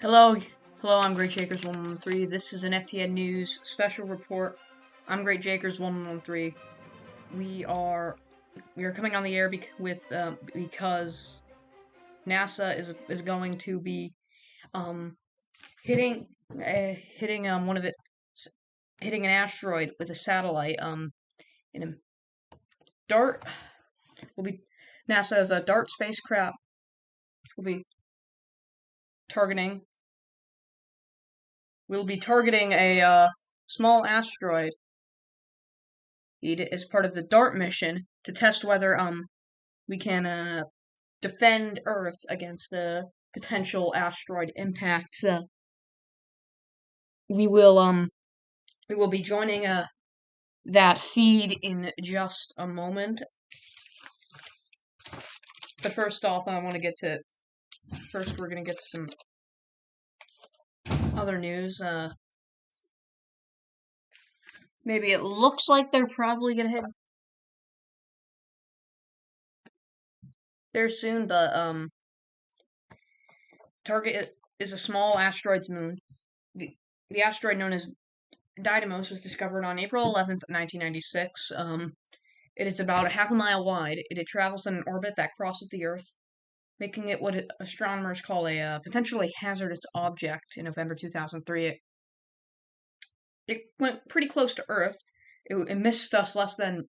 Hello, I'm Great Jakers 113. This is an FTN News special report. I'm Great Jakers 113. We are coming on the air because NASA is going to be hitting hitting an asteroid with a satellite in a DART will be NASA has a DART spacecraft will be targeting. We'll be targeting a small asteroid as part of the DART mission to test whether we can defend Earth against a potential asteroid impact. We will be joining that feed in just a moment. But first off, we're gonna get to some other news. Maybe it looks like they're probably gonna hit there soon, but target is a small asteroid's moon. The asteroid known as Didymos was discovered on April 11th, 1996. It is about a half a mile wide. It travels in an orbit that crosses the Earth, making it what astronomers call a potentially hazardous object. In November 2003, it went pretty close to Earth. It missed us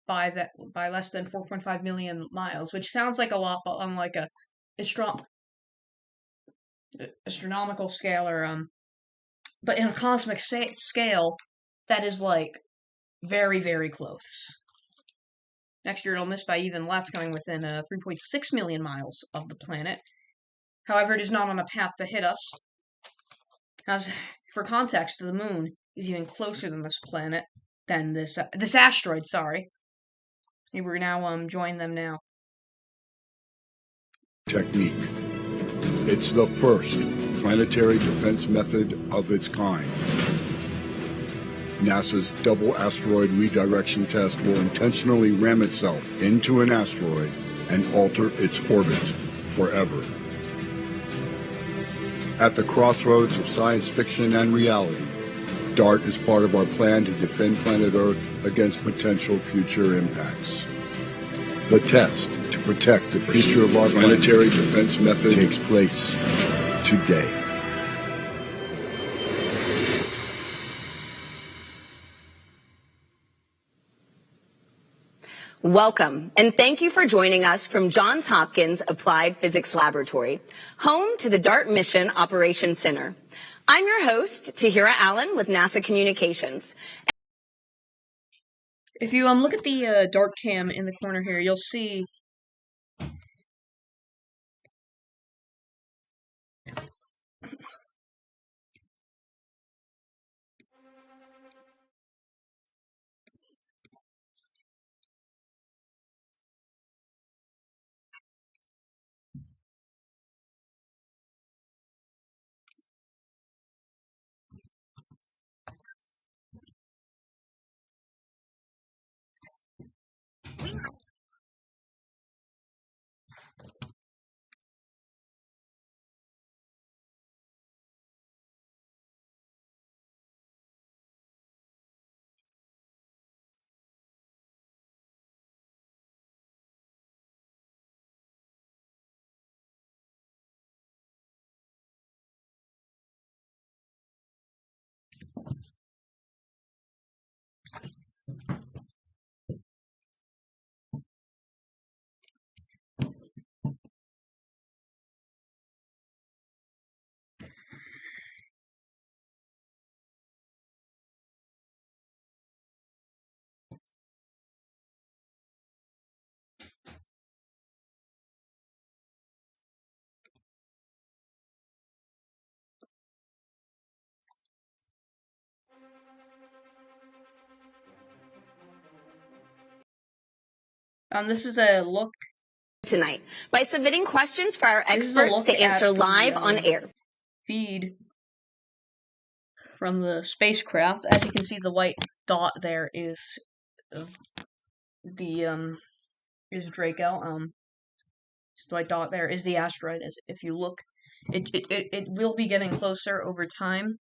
by less than 4.5 million miles, which sounds like a lot, but on like a astronomical scale, but in a cosmic scale, that is like very, very close. Next year it'll miss by even less, coming within 3.6 million miles of the planet. However, it is not on a path to hit us. As for context, the moon is even closer than this planet, than this asteroid, sorry. We're now join them now. Technique. It's the first planetary defense method of its kind. NASA's double asteroid redirection test will intentionally ram itself into an asteroid and alter its orbit forever. At the crossroads of science fiction and reality, DART is part of our plan to defend planet Earth against potential future impacts. The test to protect the future of our planetary defense method takes place today. Welcome, and thank you for joining us from Johns Hopkins Applied Physics Laboratory, home to the DART Mission Operations Center. I'm your host, Tahira Allen with NASA Communications. If you look at the DART cam in the corner here, you'll see this is a look Tonight, by submitting questions for our experts to answer live on air. Feed from the spacecraft. As you can see, the white dot there is Draco. The white dot there is the asteroid. As if you look It will be getting closer over time.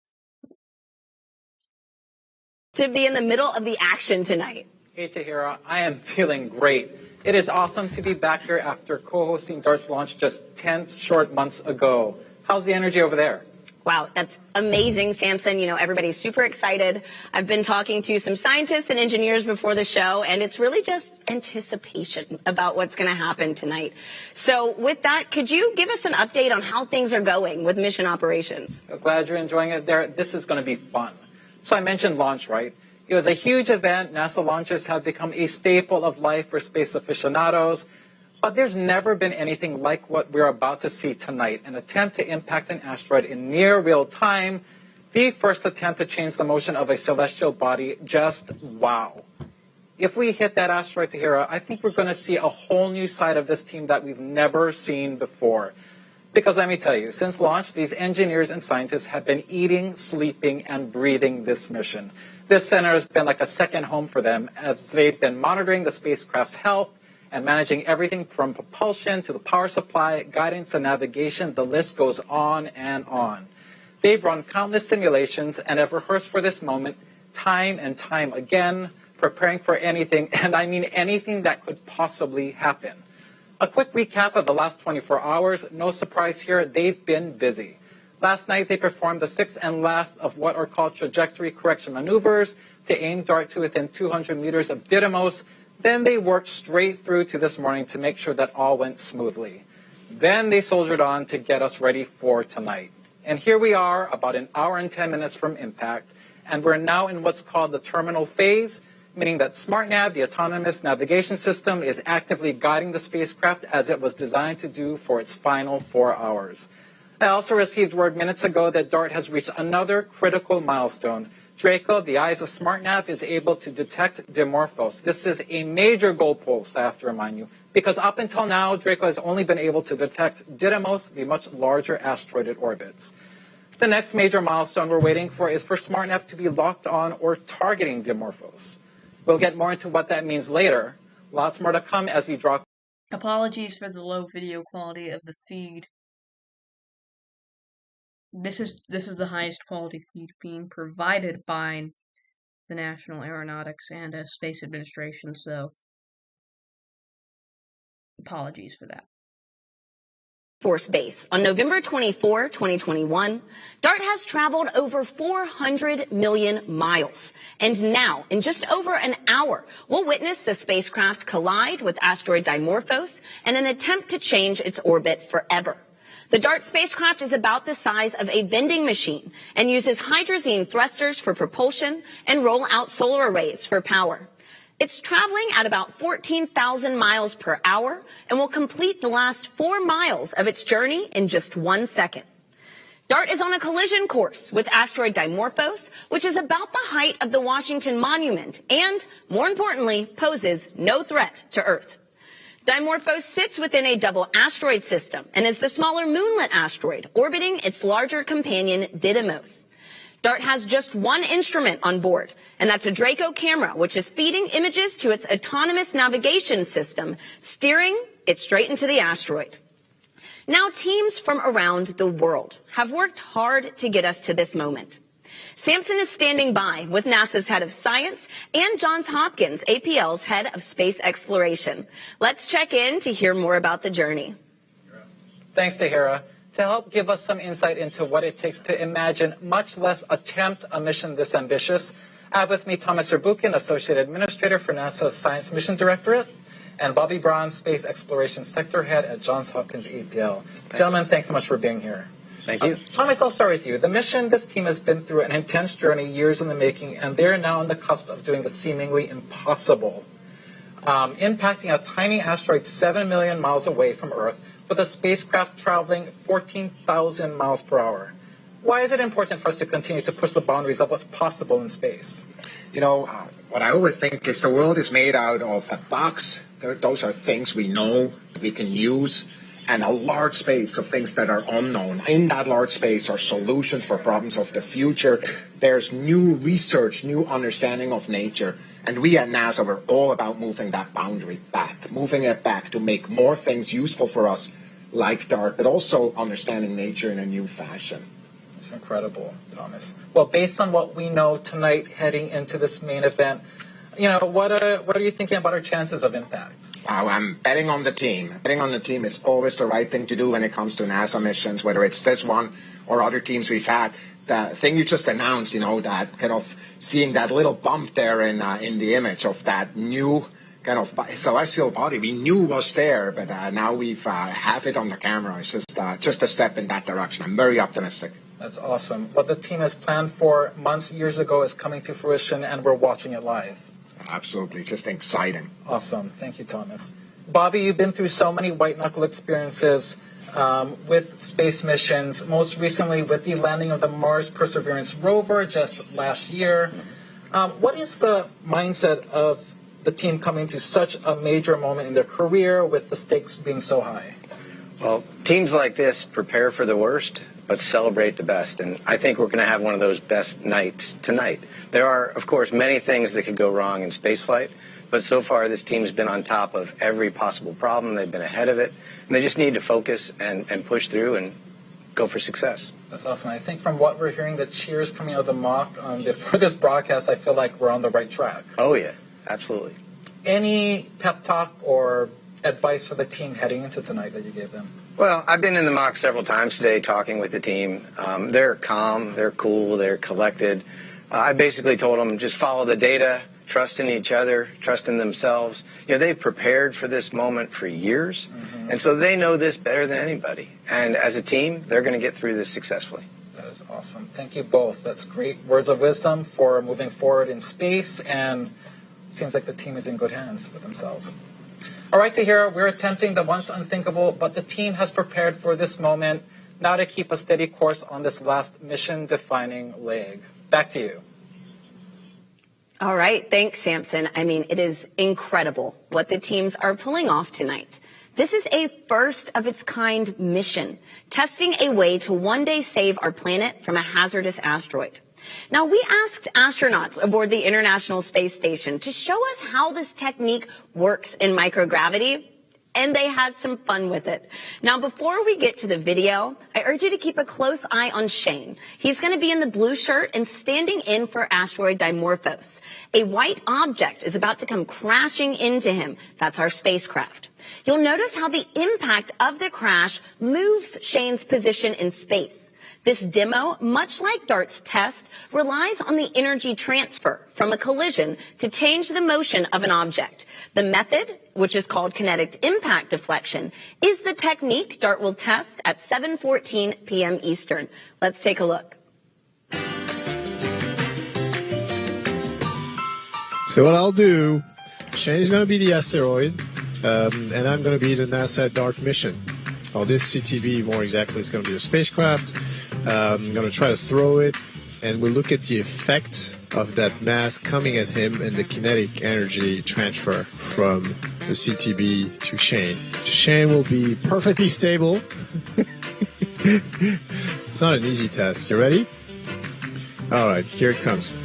To be in the middle of the action tonight. Hey, Tahira, I am feeling great. It is awesome to be back here after co-hosting DART's launch just 10 short months ago. How's the energy over there? Wow, that's amazing, Samson. You know, everybody's super excited. I've been talking to some scientists and engineers before the show, and it's really just anticipation about what's going to happen tonight. So with that, could you give us an update on how things are going with mission operations? Glad you're enjoying it there. This is going to be fun. So I mentioned launch, right? It was a huge event. NASA launches have become a staple of life for space aficionados. But there's never been anything like what we're about to see tonight, an attempt to impact an asteroid in near real time, the first attempt to change the motion of a celestial body. Just wow. If we hit that asteroid, Tahira, I think we're going to see a whole new side of this team that we've never seen before. Because let me tell you, since launch, these engineers and scientists have been eating, sleeping, and breathing this mission. This center has been like a second home for them as they've been monitoring the spacecraft's health and managing everything from propulsion to the power supply, guidance and navigation. The list goes on and on. They've run countless simulations and have rehearsed for this moment time and time again, preparing for anything, and I mean anything that could possibly happen. A quick recap of the last 24 hours. No surprise here, they've been busy. Last night, they performed the sixth and last of what are called trajectory correction maneuvers to aim DART to within 200 meters of Didymos. Then they worked straight through to this morning to make sure that all went smoothly. Then they soldiered on to get us ready for tonight. And here we are, about an hour and 10 minutes from impact, and we're now in what's called the terminal phase, meaning that SmartNav, the autonomous navigation system, is actively guiding the spacecraft as it was designed to do for its final 4 hours. I also received word minutes ago that DART has reached another critical milestone. Draco, the eyes of SmartNav, is able to detect Dimorphos. This is a major goalpost, I have to remind you, because up until now, Draco has only been able to detect Didymos, the much larger asteroid it orbits. The next major milestone we're waiting for is for SmartNav to be locked on or targeting Dimorphos. We'll get more into what that means later. Lots more to come as we draw. Apologies for the low video quality of the feed. This is the highest quality feed being provided by the National Aeronautics and Space Administration, so apologies for that. Force Base. On November 24, 2021, DART has traveled over 400 million miles. And now, in just over an hour, we'll witness the spacecraft collide with asteroid Dimorphos in an attempt to change its orbit forever. The DART spacecraft is about the size of a vending machine and uses hydrazine thrusters for propulsion and roll-out solar arrays for power. It's traveling at about 14,000 miles per hour and will complete the last 4 miles of its journey in just 1 second. DART is on a collision course with asteroid Dimorphos, which is about the height of the Washington Monument and, more importantly, poses no threat to Earth. Dimorphos sits within a double asteroid system and is the smaller moonlet asteroid orbiting its larger companion Didymos. DART has just one instrument on board, and that's a Draco camera, which is feeding images to its autonomous navigation system, steering it straight into the asteroid. Now, teams from around the world have worked hard to get us to this moment. Samson is standing by with NASA's head of science and Johns Hopkins APL's head of space exploration. Let's check in to hear more about the journey. Thanks, Tahira. To help give us some insight into what it takes to imagine, much less attempt, a mission this ambitious, I have with me Thomas Zurbuchen, Associate Administrator for NASA's Science Mission Directorate, and Bobby Braun, Space Exploration Sector Head at Johns Hopkins APL. Thanks. Gentlemen, thanks so much for being here. Thank you. Thomas, I'll start with you. The mission, this team has been through an intense journey, years in the making, and they're now on the cusp of doing the seemingly impossible, impacting a tiny asteroid 7 million miles away from Earth with a spacecraft traveling 14,000 miles per hour. Why is it important for us to continue to push the boundaries of what's possible in space? You know, what I always think is the world is made out of a box. Those are things we know, we can use, and a large space of things that are unknown. In that large space are solutions for problems of the future. There's new research, new understanding of nature. And we at NASA, we're all about moving that boundary back, moving it back to make more things useful for us, like DART, but also understanding nature in a new fashion. It's incredible, Thomas. Well, based on what we know tonight heading into this main event, what are you thinking about our chances of impact? Wow, I'm betting on the team. Betting on the team is always the right thing to do when it comes to NASA missions, whether it's this one or other teams we've had. The thing you just announced, that kind of seeing that little bump there in the image of that new kind of celestial body we knew was there, but now we've have it on the camera. It's just a step in that direction. I'm very optimistic. That's awesome. What the team has planned for months, years ago is coming to fruition, and we're watching it live. Absolutely. It's just exciting. Awesome. Thank you, Thomas. Bobby, you've been through so many white-knuckle experiences with space missions, most recently with the landing of the Mars Perseverance rover just last year. What is the mindset of the team coming to such a major moment in their career with the stakes being so high? Well, teams like this prepare for the worst, but celebrate the best. And I think we're going to have one of those best nights tonight. There are, of course, many things that could go wrong in spaceflight, but so far this team's been on top of every possible problem. They've been ahead of it, and they just need to focus and push through and go for success. That's awesome. I think from what we're hearing, the cheers coming out of the mock before this broadcast, I feel like we're on the right track. Oh, yeah, absolutely. Any pep talk or advice for the team heading into tonight that you gave them? Well, I've been in the mock several times today talking with the team. They're calm, they're cool, they're collected. I basically told them just follow the data, trust in each other, trust in themselves. They've prepared for this moment for years, and so they know this better than anybody. And as a team, they're going to get through this successfully. That is awesome. Thank you both. That's great words of wisdom for moving forward in space, and it seems like the team is in good hands with themselves. All right, Tahira, we're attempting the once unthinkable, but the team has prepared for this moment now to keep a steady course on this last mission-defining leg. Back to you. All right. Thanks, Samson. I mean, it is incredible what the teams are pulling off tonight. This is a first of its kind mission, testing a way to one day save our planet from a hazardous asteroid. Now, we asked astronauts aboard the International Space Station to show us how this technique works in microgravity, and they had some fun with it. Now, before we get to the video, I urge you to keep a close eye on Shane. He's going to be in the blue shirt and standing in for Asteroid Dimorphos. A white object is about to come crashing into him. That's our spacecraft. You'll notice how the impact of the crash moves Shane's position in space. This demo, much like DART's test, relies on the energy transfer from a collision to change the motion of an object. The method, which is called kinetic impact deflection, is the technique DART will test at 7:14 p.m. Eastern. Let's take a look. So what I'll do, Shane's going to be the asteroid, and I'm going to be the NASA DART mission. Or this CTB, more exactly, is going to be the spacecraft. I'm going to try to throw it, and we'll look at the effect of that mass coming at him and the kinetic energy transfer from the CTB to Shane. Shane will be perfectly stable. It's not an easy task. You ready? All right, here it comes.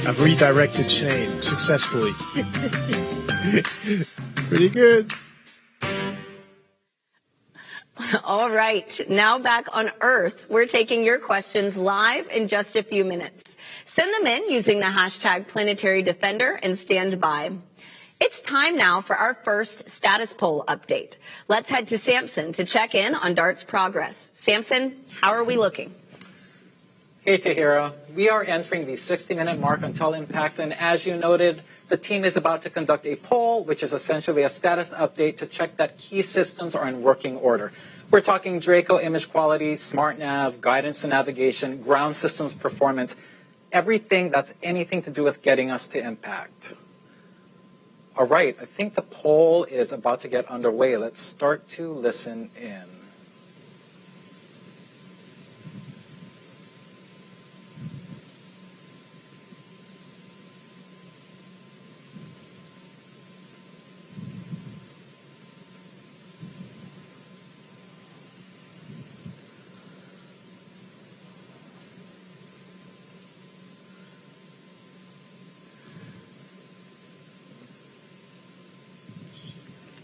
I've redirected Shane successfully. Pretty good. All right. Now back on Earth, we're taking your questions live in just a few minutes. Send them in using the hashtag Planetary Defender and stand by. It's time now for our first status poll update. Let's head to Samson to check in on DART's progress. Samson, how are we looking? Hey, Tahira. We are entering the 60-minute mark until impact, and as you noted, the team is about to conduct a poll, which is essentially a status update to check that key systems are in working order. We're talking Draco image quality, smart nav, guidance and navigation, ground systems performance, everything that's anything to do with getting us to impact. All right, I think the poll is about to get underway. Let's start to listen in.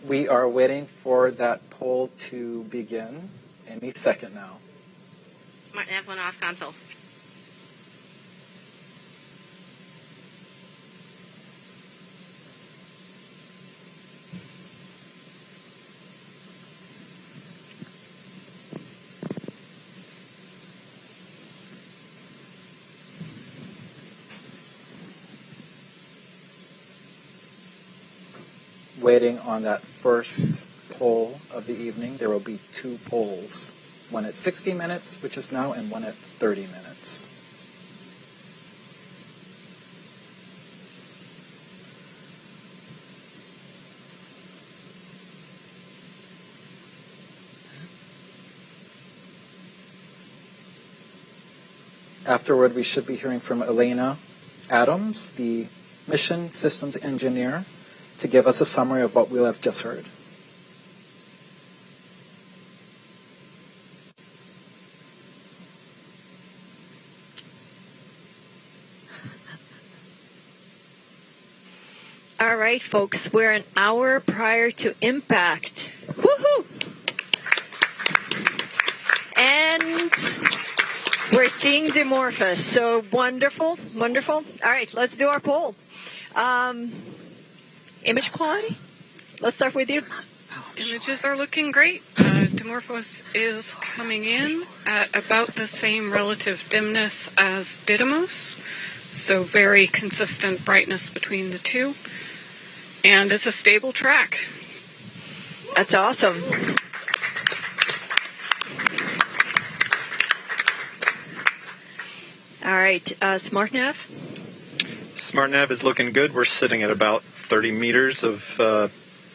We are waiting for that poll to begin any second now. Martin F1 off console. Waiting on that first poll of the evening. There will be 2 polls, one at 60 minutes, which is now, and one at 30 minutes. Afterward, we should be hearing from Elena Adams, the mission systems engineer, to give us a summary of what we'll have just heard. All right, folks, we're an hour prior to impact. Woohoo! And we're seeing Dimorphos. So wonderful, wonderful. All right, let's do our poll. Image quality? Let's start with you. Images are looking great. Dimorphos is coming in at about the same relative dimness as Didymos, so very consistent brightness between the two. And it's a stable track. That's awesome. All right, SmartNav? SmartNav is looking good. We're sitting at about 30 meters of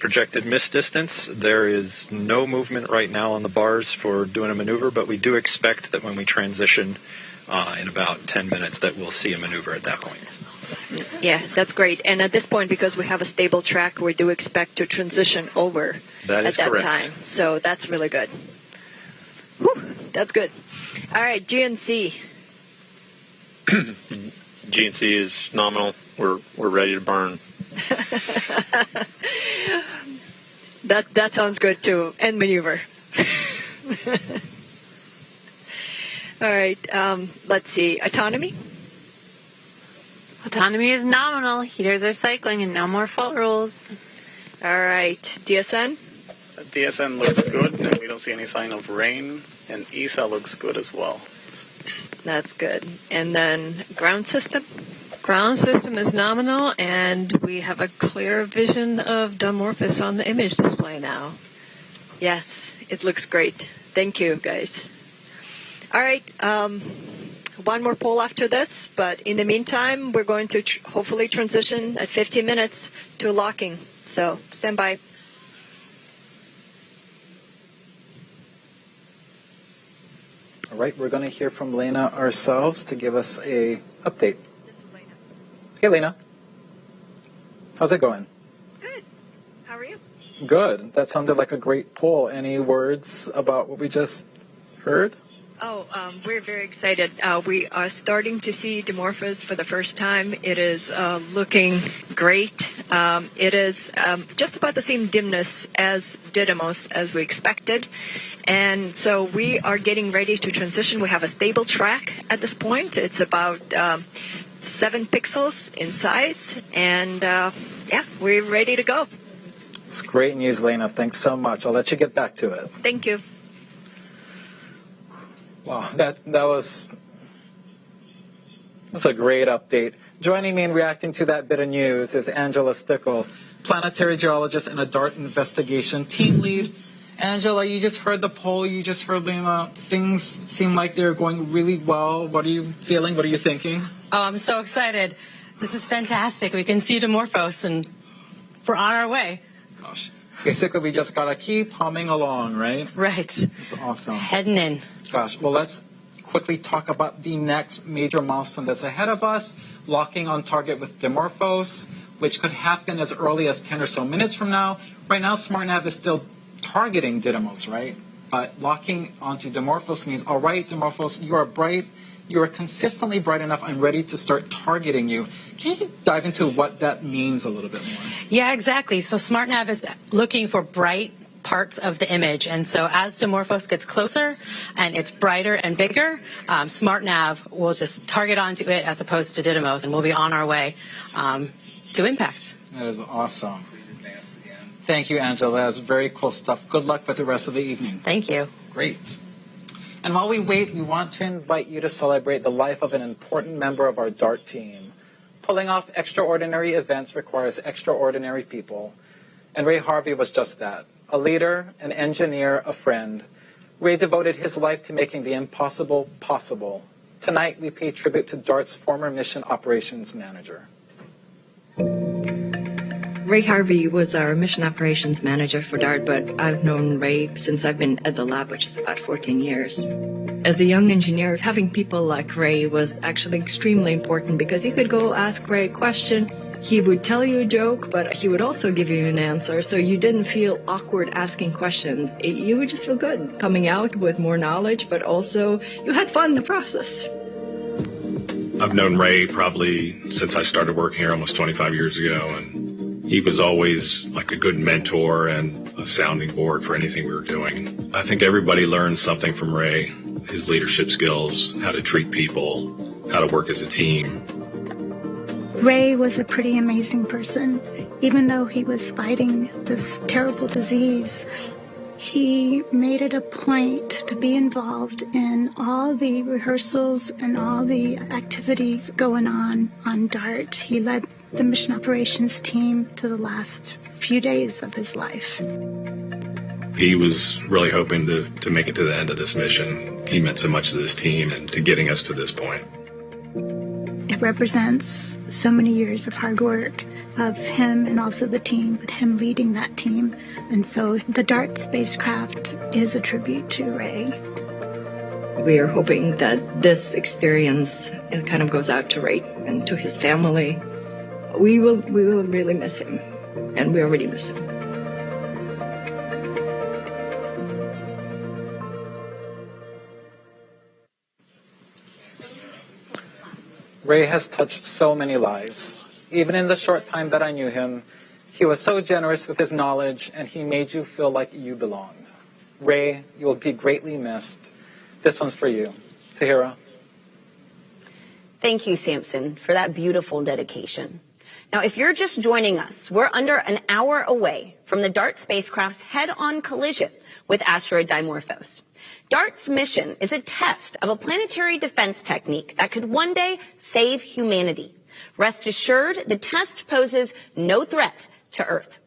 projected mist distance. There is no movement right now on the bars for doing a maneuver, but we do expect that when we transition in about 10 minutes that we'll see a maneuver at that point. Yeah, that's great. And at this point, because we have a stable track, we do expect to transition over at that correct. time. So that's really good. Whew, that's good. All right, GNC. GNC is nominal. We're ready to burn. That sounds good too. And maneuver. All right. Let's see. Autonomy. Autonomy is nominal. Heaters are cycling and no more fault rules. All right. DSN. DSN looks good, and we don't see any sign of rain. And ESA looks good as well. That's good. And then ground system. Ground system is nominal, and we have a clear vision of Dimorphos on the image display now. Yes, it looks great. Thank you, guys. All right, one more poll after this, but in the meantime, we're going to hopefully transition at 15 minutes to locking. So stand by. All right, we're going to hear from Lena ourselves to give us a update. Hey, Lena. How's it going? Good. How are you? Good. That sounded like a great poll. Any words about what we just heard? Oh, we're very excited. We are starting to see Dimorphos for the first time. It is looking great. It is just about the same dimness as Didymos as we expected. And so we are getting ready to transition. We have a stable track at this point. It's about 7 pixels in size. And, yeah, we're ready to go. It's great news, Lena. Thanks so much. I'll let you get back to it. Thank you. Wow, that was a great update. Joining me in reacting to that bit of news is Angela Stickle, planetary geologist and a DART investigation team lead. Angela, you just heard the poll. You just heard Lena. Things seem like they're going really well. What are you feeling? What are you thinking? Oh, I'm so excited. This is fantastic. We can see Dimorphos, and we're on our way. Gosh. Basically, we just got to keep humming along, right? Right. It's awesome. Heading in. Gosh, well, let's quickly talk about the next major milestone that's ahead of us, locking on target with Dimorphos, which could happen as early as 10 or so minutes from now. Right now, SmartNav is still targeting Didymos, right? But locking onto Dimorphos means, all right, Dimorphos, you are bright. You are consistently bright enough. I'm ready to start targeting you. Can you dive into what that means a little bit more? Yeah, exactly. So SmartNav is looking for bright parts of the image. And so as Dimorphos gets closer and it's brighter and bigger, SmartNav will just target onto it as opposed to Didymos, and we'll be on our way to impact. That is awesome. Thank you, Angela. That's very cool stuff. Good luck with the rest of the evening. Thank you. Great. And while we wait, we want to invite you to celebrate the life of an important member of our DART team. Pulling off extraordinary events requires extraordinary people. And Ray Harvey was just that. A leader, an engineer, a friend. Ray devoted his life to making the impossible possible. Tonight, we pay tribute to DART's former mission operations manager. Ray Harvey was our mission operations manager for DART, but I've known Ray since I've been at the lab, which is about 14 years. As a young engineer, having people like Ray was actually extremely important because you could go ask Ray a question. He would tell you a joke, but he would also give you an answer, so you didn't feel awkward asking questions. You would just feel good coming out with more knowledge, but also you had fun in the process. I've known Ray probably since I started working here almost 25 years ago, and he was always like a good mentor and a sounding board for anything we were doing. I think everybody learned something from Ray, his leadership skills, how to treat people, how to work as a team. Ray was a pretty amazing person. Even though he was fighting this terrible disease, he made it a point to be involved in all the rehearsals and all the activities going on DART. He led the mission operations team to the last few days of his life. He was really hoping to make it to the end of this mission. He meant so much to this team and to getting us to this point. It represents so many years of hard work of him and also the team, but him leading that team. And so the DART spacecraft is a tribute to Ray. We are hoping that this experience kind of goes out to Ray and to his family. We will really miss him, and we already miss him. Ray has touched so many lives. Even in the short time that I knew him, he was so generous with his knowledge, and he made you feel like you belonged. Ray, you will be greatly missed. This one's for you. Tahira. Thank you, Samson, for that beautiful dedication. Now, if you're just joining us, we're under an hour away from the DART spacecraft's head-on collision with Asteroid Dimorphos. DART's mission is a test of a planetary defense technique that could one day save humanity. Rest assured, the test poses no threat to Earth.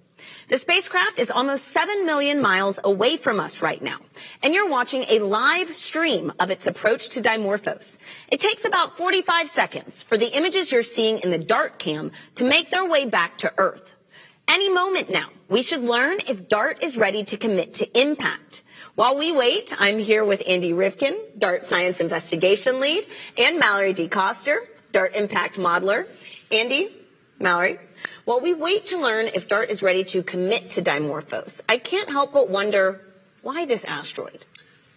The spacecraft is almost 7 million miles away from us right now, and you're watching a live stream of its approach to Dimorphos. It takes about 45 seconds for the images you're seeing in the DART cam to make their way back to Earth. Any moment now, we should learn if DART is ready to commit to impact. While we wait, I'm here with Andy Rivkin, DART Science Investigation Lead, and Mallory D. Coster, DART Impact Modeler. Andy, Mallory, while we wait to learn if DART is ready to commit to Dimorphos, I can't help but wonder, why this asteroid?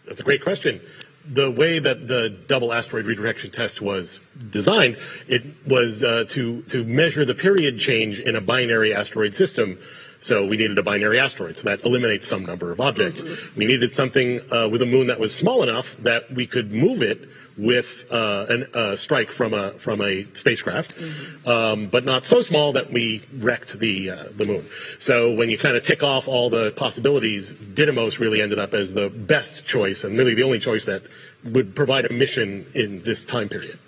That's a great question. The way that the double asteroid redirection test was designed, it was to measure the period change in a binary asteroid system. So we needed a binary asteroid, so that eliminates some number of objects. We needed something with a moon that was small enough that we could move it with a strike from a spacecraft, but not so small that we wrecked the moon. So when you kind of tick off all the possibilities, Didymos really ended up as the best choice and really the only choice that would provide a mission in this time period.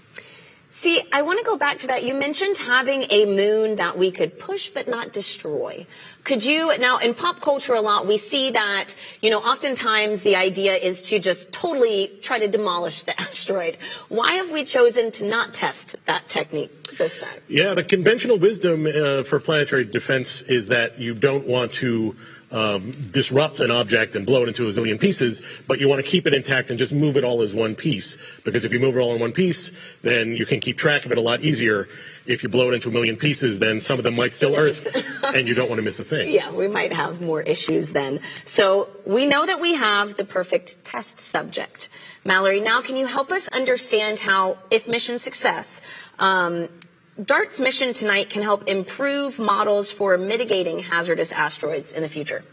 See, I want to go back to that. You mentioned having a moon that we could push but not destroy. Could you, now in pop culture a lot, we see that, oftentimes the idea is to just totally try to demolish the asteroid. Why have we chosen to not test that technique this time? Yeah, the conventional wisdom for planetary defense is that you don't want to disrupt an object and blow it into a zillion pieces, but you want to keep it intact and just move it all as one piece. Because if you move it all in one piece, then you can keep track of it a lot easier. If you blow it into a million pieces, then some of them might still Earth, and you don't want to miss a thing. Yeah, we might have more issues then. So we know that we have the perfect test subject. Mallory, now can you help us understand how, if mission success, DART's mission tonight can help improve models for mitigating hazardous asteroids in the future?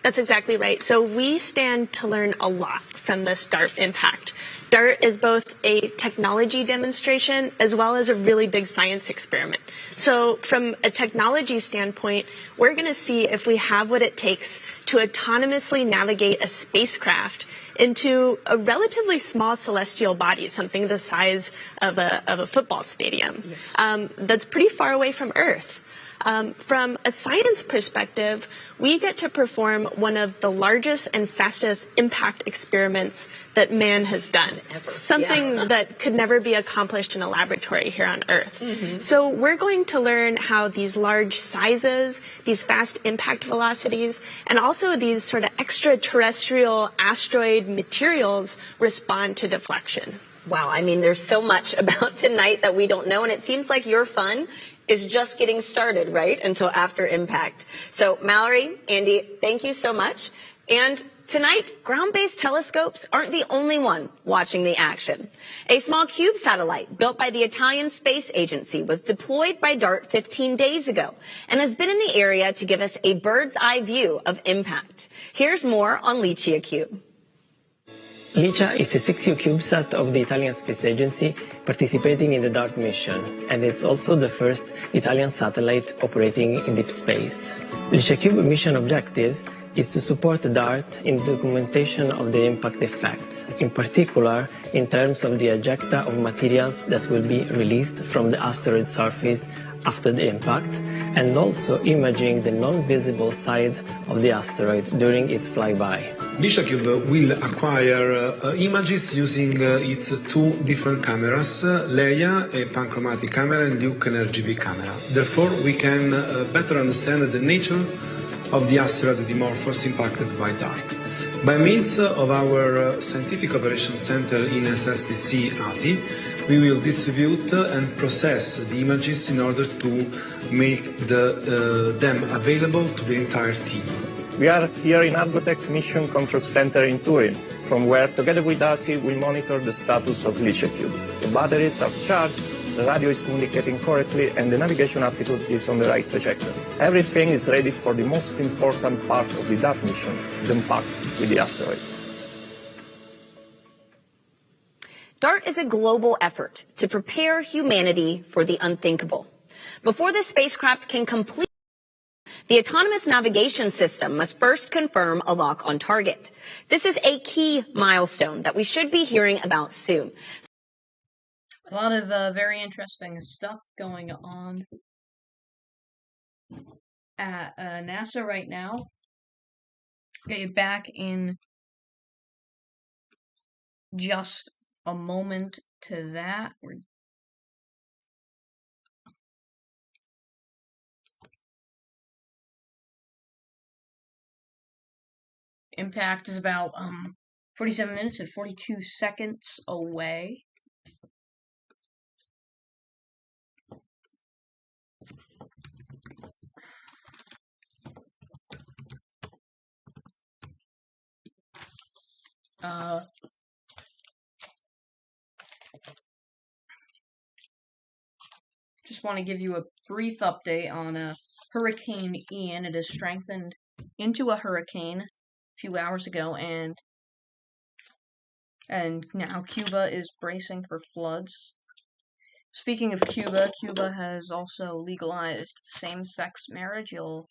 That's exactly right. So we stand to learn a lot from this DART impact. DART is both a technology demonstration as well as a really big science experiment. So from a technology standpoint, we're going to see if we have what it takes to autonomously navigate a spacecraft into a relatively small celestial body, something the size of a football stadium, that's pretty far away from Earth. From a science perspective, we get to perform one of the largest and fastest impact experiments that man has done, something that could never be accomplished in a laboratory here on Earth. So we're going to learn how these large sizes, these fast impact velocities, and also these sort of extraterrestrial asteroid materials respond to deflection. Wow, I mean, there's so much about tonight that we don't know, and it seems like your fun is just getting started, right, until after impact. So, Mallory, Andy, thank you so much. And tonight, ground-based telescopes aren't the only one watching the action. A small cube satellite built by the Italian Space Agency was deployed by DART 15 days ago and has been in the area to give us a bird's-eye view of impact. Here's more on Licia Cube. Licia is a 6U CubeSat of the Italian Space Agency participating in the DART mission, and it's also the first Italian satellite operating in deep space. Licia Cube mission objectives is to support DART in documentation of the impact effects, in particular in terms of the ejecta of materials that will be released from the asteroid surface after the impact, and also imaging the non-visible side of the asteroid during its flyby. Licia Cube will acquire images using its two different cameras, Leia, a panchromatic camera, and Luke, an RGB camera. Therefore, we can better understand the nature of the asteroid Dimorphos impacted by DART. By means of our Scientific Operations Center in SSDC ASI, we will distribute and process the images in order to make them available to the entire team. We are here in Argotech's Mission Control Center in Turin, from where, together with ASI, we monitor the status of Licia Cube. The batteries are charged, the radio is communicating correctly, and the navigation altitude is on the right trajectory. Everything is ready for the most important part of the DART mission, the impact with the asteroid. DART is a global effort to prepare humanity for the unthinkable. Before the spacecraft can complete, the autonomous navigation system must first confirm a lock on target. This is a key milestone that we should be hearing about soon. A lot of very interesting stuff going on at NASA right now. Get you back in just a moment to that. Impact is about 47 minutes and 42 seconds away. Just want to give you a brief update on Hurricane Ian. It has strengthened into a hurricane a few hours ago, and now Cuba is bracing for floods. Speaking of Cuba, Cuba has also legalized same-sex marriage. You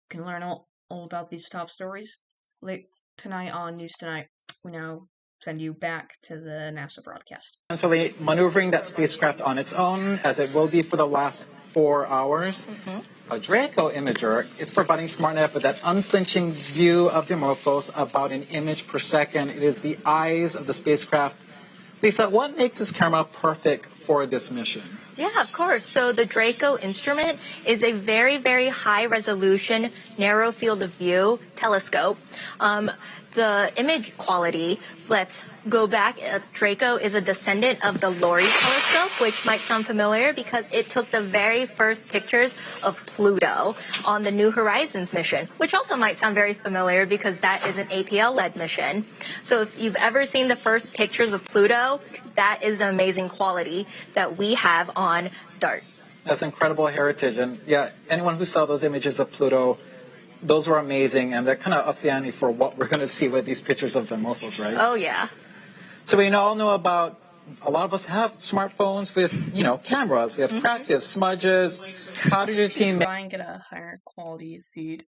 can learn all about these top stories late tonight on News Tonight. We now send you back to the NASA broadcast. Essentially maneuvering that spacecraft on its own, as it will be for the last 4 hours. A Draco Imager, it's providing SmartNav with that unflinching view of Dimorphos, about an image per second. It is the eyes of the spacecraft. Lisa, what makes this camera perfect for this mission? Yeah, of course. So the Draco instrument is a very, very high resolution, narrow field of view telescope. The image quality, let's go back. Draco is a descendant of the Lowell telescope, which might sound familiar because it took the very first pictures of Pluto on the New Horizons mission, which also might sound very familiar because that is an APL-led mission. So if you've ever seen the first pictures of Pluto, that is the amazing quality that we have on DART. That's incredible heritage. And yeah, anyone who saw those images of Pluto, those were amazing, and that kind of ups the ante for what we're going to see with these pictures of Dimorphos, right? Oh, yeah. So we all know about, a lot of us have smartphones with, cameras. We have practice, smudges. How did your team try and get a higher quality feed?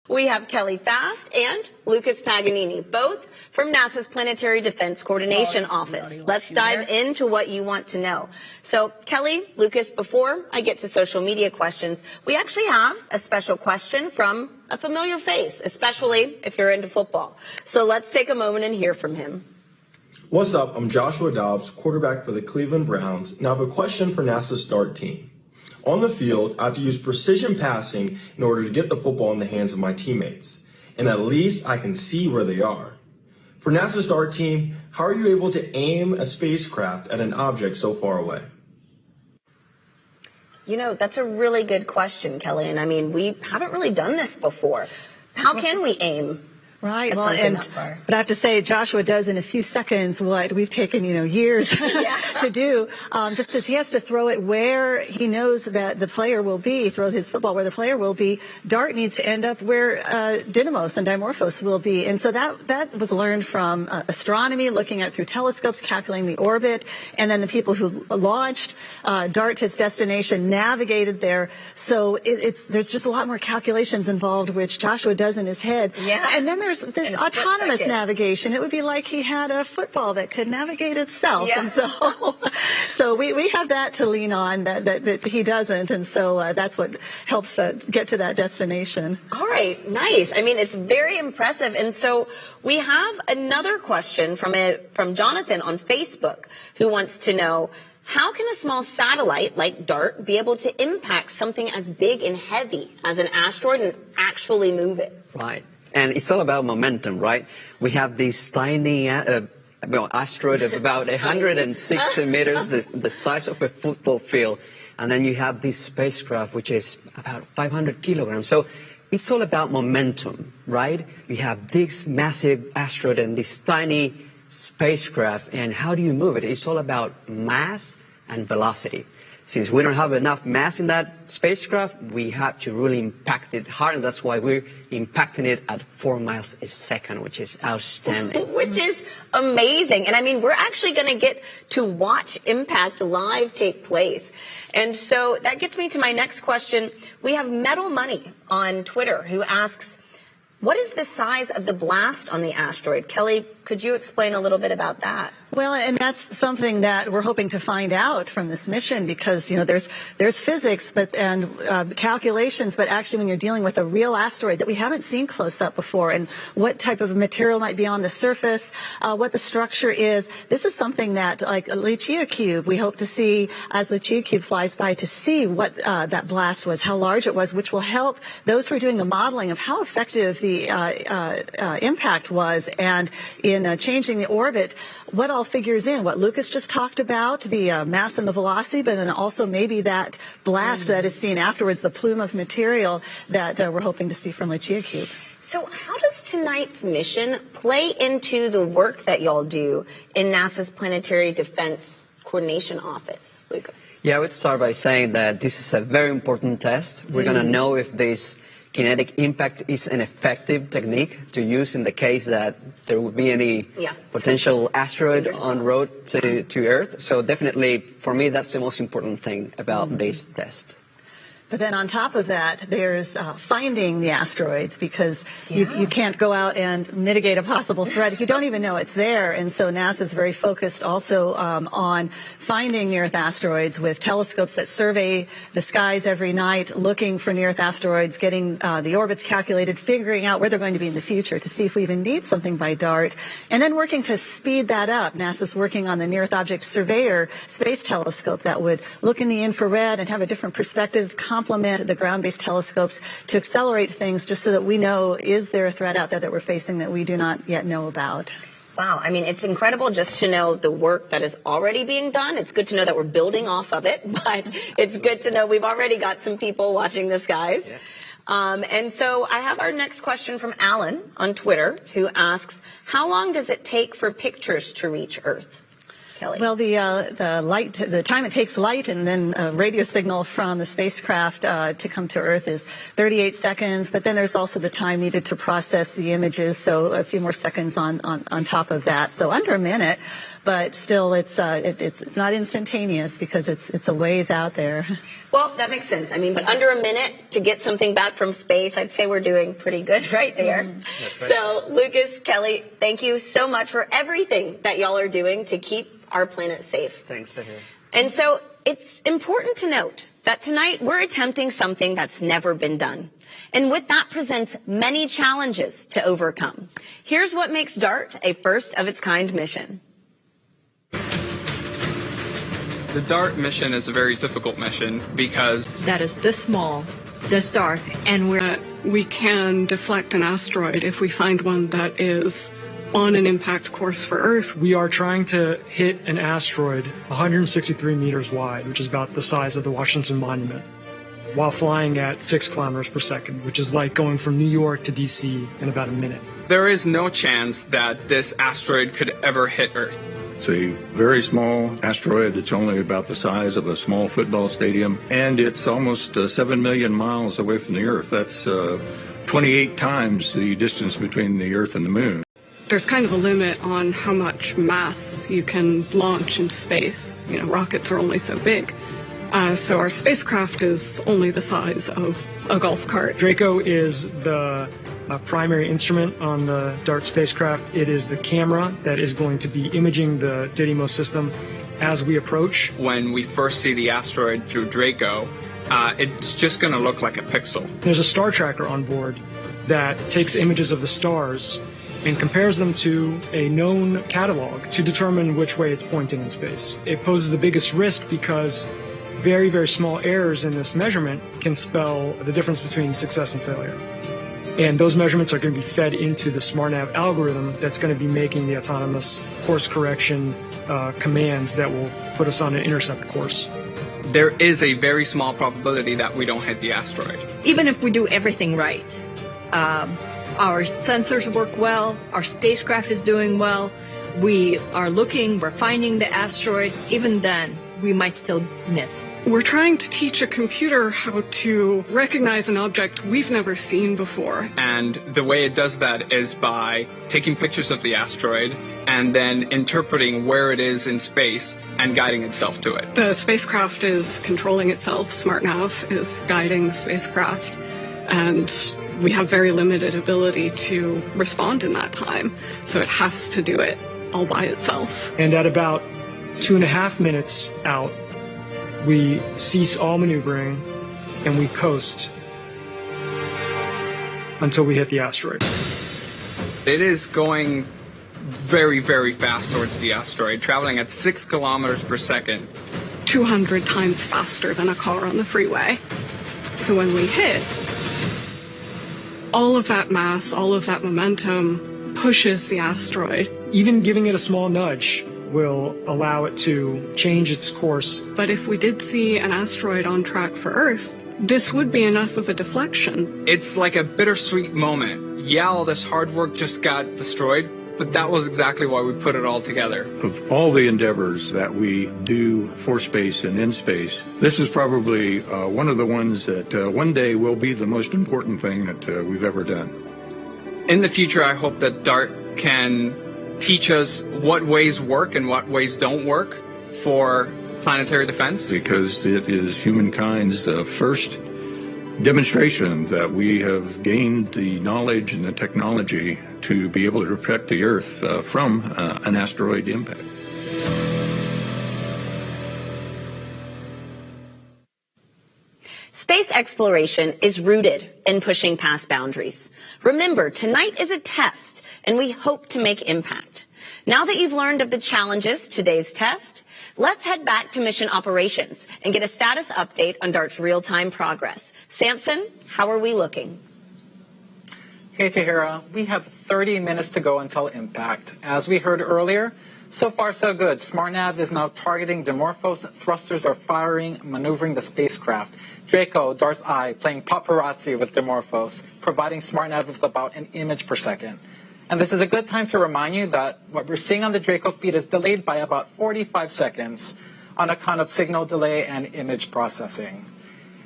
We have Kelly Fast and Lucas Paganini, both from NASA's Planetary Defense Coordination Office. Let's dive into what you want to know. So, Kelly, Lucas, before I get to social media questions, we actually have a special question from a familiar face, especially if you're into football. So let's take a moment and hear from him. What's up? I'm Joshua Dobbs, quarterback for the Cleveland Browns, and I have a question for NASA's DART team. On the field, I have to use precision passing in order to get the football in the hands of my teammates, and at least I can see where they are. For NASA's DART team, how are you able to aim a spacecraft at an object so far away? You know, that's a really good question, Kelly, and I mean, we haven't really done this before. How can we aim? Right. Well, but I have to say, Joshua does in a few seconds what we've taken, years to do. Just as he has to throw it where he knows that the player will be, throw his football where the player will be. DART needs to end up where Didymos and Dimorphos will be. And so that was learned from astronomy, looking at through telescopes, calculating the orbit, and then the people who launched DART to its destination navigated there. So there's just a lot more calculations involved, which Joshua does in his head. Yeah. And then there's this autonomous navigation. It would be like he had a football that could navigate itself. Yeah. And so we have that to lean on that he doesn't. And so that's what helps get to that destination. All right. Nice. I mean, it's very impressive. And so we have another question from Jonathan on Facebook who wants to know, how can a small satellite like DART be able to impact something as big and heavy as an asteroid and actually move it? Right. And it's all about momentum, right? We have this tiny asteroid of about 160 meters, the size of a football field. And then you have this spacecraft, which is about 500 kilograms. So it's all about momentum, right? You have this massive asteroid and this tiny spacecraft. And how do you move it? It's all about mass and velocity. Since we don't have enough mass in that spacecraft, we have to really impact it hard, and that's why we're impacting it at 4 miles a second, which is outstanding. Which is amazing. And I mean, we're actually going to get to watch impact live take place. And so that gets me to my next question. We have Metal Money on Twitter who asks, What is the size of the blast on the asteroid? Kelly, could you explain a little bit about that? Well, and that's something that we're hoping to find out from this mission because, there's physics and calculations, but actually when you're dealing with a real asteroid that we haven't seen close up before and what type of material might be on the surface, what the structure is, this is something that, like a Lucia cube, we hope to see as Lucia cube flies by to see what that blast was, how large it was, which will help those who are doing the modeling of how effective the impact was and in changing the orbit, what all figures in, what Lucas just talked about, the mass and the velocity, but then also maybe that blast that is seen afterwards, the plume of material that we're hoping to see from Lucia cube. So how does tonight's mission play into the work that y'all do in NASA's Planetary Defense Coordination Office, Lucas? Yeah, I would start by saying that this is a very important test. We're going to know if this kinetic impact is an effective technique to use in the case that there would be any potential asteroid en route to Earth. So definitely, for me, that's the most important thing about this test. But then on top of that, there's finding the asteroids because you can't go out and mitigate a possible threat if you don't even know it's there. And so NASA is very focused also on finding near-Earth asteroids with telescopes that survey the skies every night, looking for near-Earth asteroids, getting the orbits calculated, figuring out where they're going to be in the future to see if we even need something by DART, and then working to speed that up. NASA's working on the Near-Earth Object Surveyor space telescope that would look in the infrared and have a different perspective, complement the ground-based telescopes to accelerate things just so that we know, is there a threat out there that we're facing that we do not yet know about? Wow, I mean, it's incredible just to know the work that is already being done. It's good to know that we're building off of it, but it's good to know we've already got some people watching the skies. Yeah. And so I have our next question from Alan on Twitter, who asks, how long does it take for pictures to reach Earth? Kelly. Well, the time it takes light and then a radio signal from the spacecraft to come to Earth is 38 seconds. But then there's also the time needed to process the images, so a few more seconds on top of that. So under a minute, but still it's not instantaneous because it's a ways out there. Well, that makes sense. I mean, but under a minute to get something back from space, I'd say we're doing pretty good right there. Right. So, Lucas, Kelly, thank you so much for everything that y'all are doing to keep our planet safe. Thanks, Sahir. And so it's important to note that tonight we're attempting something that's never been done. And with that presents many challenges to overcome. Here's what makes DART a first-of-its-kind mission. The DART mission is a very difficult mission because that is this small, this dark, and we can deflect an asteroid if we find one that is on an impact course for Earth. We are trying to hit an asteroid 163 meters wide, which is about the size of the Washington Monument, while flying at 6 kilometers per second, which is like going from New York to DC in about a minute. There is no chance that this asteroid could ever hit Earth. It's a very small asteroid. It's only about the size of a small football stadium, and it's almost 7 million miles away from the Earth. That's 28 times the distance between the Earth and the Moon. There's kind of a limit on how much mass you can launch into space. You know, rockets are only so big. So our spacecraft is only the size of a golf cart. Draco is the primary instrument on the DART spacecraft. It is the camera that is going to be imaging the Didymos system as we approach. When we first see the asteroid through Draco, it's just going to look like a pixel. There's a star tracker on board that takes images of the stars and compares them to a known catalog to determine which way it's pointing in space. It poses the biggest risk because very, very small errors in this measurement can spell the difference between success and failure. And those measurements are going to be fed into the SmartNav algorithm that's going to be making the autonomous course correction commands that will put us on an intercept course. There is a very small probability that we don't hit the asteroid. Even if we do everything right, our sensors work well, our spacecraft is doing well, we are looking, we're finding the asteroid, even then, we might still miss. We're trying to teach a computer how to recognize an object we've never seen before. And the way it does that is by taking pictures of the asteroid and then interpreting where it is in space and guiding itself to it. The spacecraft is controlling itself. SmartNav is guiding the spacecraft. And we have very limited ability to respond in that time. So it has to do it all by itself. And at about 2.5 minutes out, we cease all maneuvering and we coast until we hit the asteroid. It is going very, very fast towards the asteroid, traveling at 6 kilometers per second. 200 times faster than a car on the freeway. So when we hit, all of that mass, all of that momentum pushes the asteroid. Even giving it a small nudge will allow it to change its course. But if we did see an asteroid on track for Earth, this would be enough of a deflection. It's like a bittersweet moment. Yeah, all this hard work just got destroyed, but that was exactly why we put it all together. Of all the endeavors that we do for space and in space, this is probably one of the ones that one day will be the most important thing that we've ever done. In the future, I hope that DART can teach us what ways work and what ways don't work for planetary defense. Because it is humankind's first demonstration that we have gained the knowledge and the technology to be able to protect the Earth from an asteroid impact. Space exploration is rooted in pushing past boundaries. Remember, tonight is a test, and we hope to make impact. Now that you've learned of the challenges today's test, let's head back to mission operations and get a status update on DART's real-time progress. Samson, how are we looking? Hey, Tahira, we have 30 minutes to go until impact. As we heard earlier, so far so good. SmartNav is now targeting Dimorphos. Thrusters are firing, maneuvering the spacecraft. Draco, DART's eye, playing paparazzi with Dimorphos, providing SmartNav with about an image per second. And this is a good time to remind you that what we're seeing on the Draco feed is delayed by about 45 seconds on account of signal delay and image processing.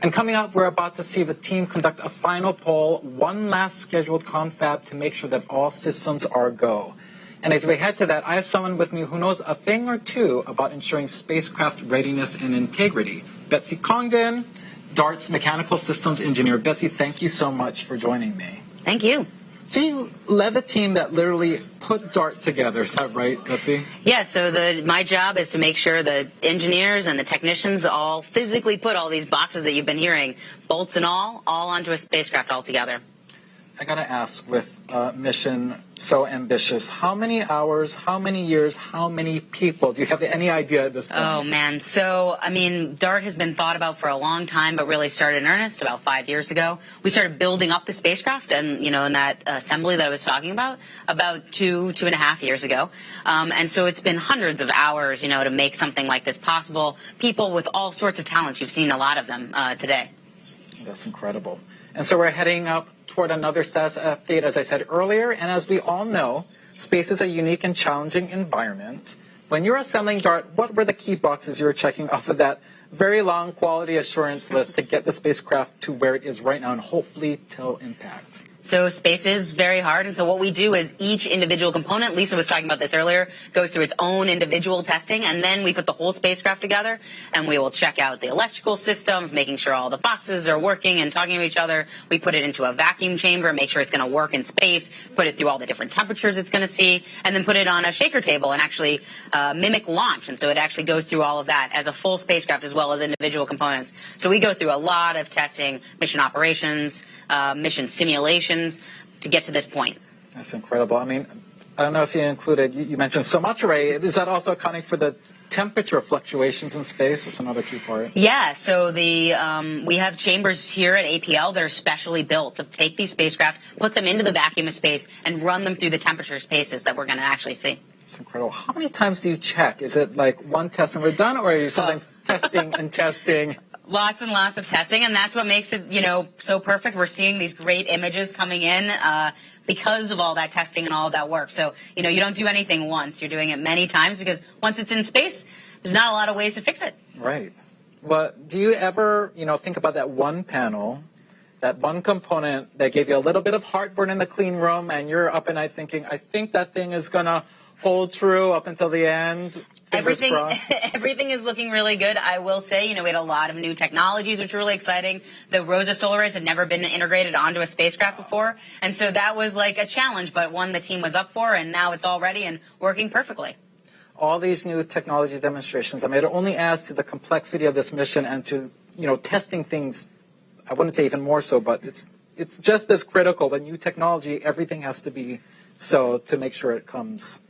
And coming up, we're about to see the team conduct a final poll, one last scheduled confab to make sure that all systems are go. And as we head to that, I have someone with me who knows a thing or two about ensuring spacecraft readiness and integrity. Betsy Congdon, DART's mechanical systems engineer. Betsy, thank you so much for joining me. Thank you. So you led the team that literally put DART together, is that right, Betsy? Yeah, so my job is to make sure the engineers and the technicians all physically put all these boxes that you've been hearing, bolts and all onto a spacecraft altogether. I gotta ask, with a mission so ambitious, how many hours, how many years, how many people? Do you have any idea at this point? Oh, man. So, I mean, DART has been thought about for a long time, but really started in earnest about 5 years ago. We started building up the spacecraft and, in that assembly that I was talking about 2.5 years ago. And so it's been hundreds of hours, to make something like this possible. People with all sorts of talents. You've seen a lot of them today. That's incredible. And so we're heading up toward another status update, as I said earlier. And as we all know, space is a unique and challenging environment. When you're assembling DART, what were the key boxes you were checking off of that very long quality assurance list to get the spacecraft to where it is right now and hopefully till impact? So space is very hard, and so what we do is each individual component, Lisa was talking about this earlier, goes through its own individual testing, and then we put the whole spacecraft together, and we will check out the electrical systems, making sure all the boxes are working and talking to each other. We put it into a vacuum chamber, make sure it's going to work in space, put it through all the different temperatures it's going to see, and then put it on a shaker table and actually mimic launch. And so it actually goes through all of that as a full spacecraft as well as individual components. So we go through a lot of testing, mission operations, mission simulations, to get to this point. That's incredible. I mean, I don't know if you included, you mentioned so much, Ray. Is that also accounting for the temperature fluctuations in space? That's another key part. Yeah, so we have chambers here at APL that are specially built to take these spacecraft, put them into the vacuum of space, and run them through the temperature spaces that we're going to actually see. It's incredible. How many times do you check? Is it like one test and we're done, or are you sometimes testing and testing? Lots and lots of testing, and that's what makes it, so perfect. We're seeing these great images coming in because of all that testing and all of that work. So, you don't do anything once. You're doing it many times because once it's in space, there's not a lot of ways to fix it. Right. Well, do you ever, think about that one panel, that one component that gave you a little bit of heartburn in the clean room, and you're up at night thinking, I think that thing is going to hold true up until the end? Everything is looking really good. I will say, we had a lot of new technologies, which are really exciting. The Rosa solar arrays had never been integrated onto a spacecraft before, and so that was like a challenge, but one the team was up for, and now it's all ready and working perfectly. All these new technology demonstrations, it only adds to the complexity of this mission and to, testing things. I wouldn't say even more so, but it's just as critical. The new technology, everything has to be so to make sure it comes.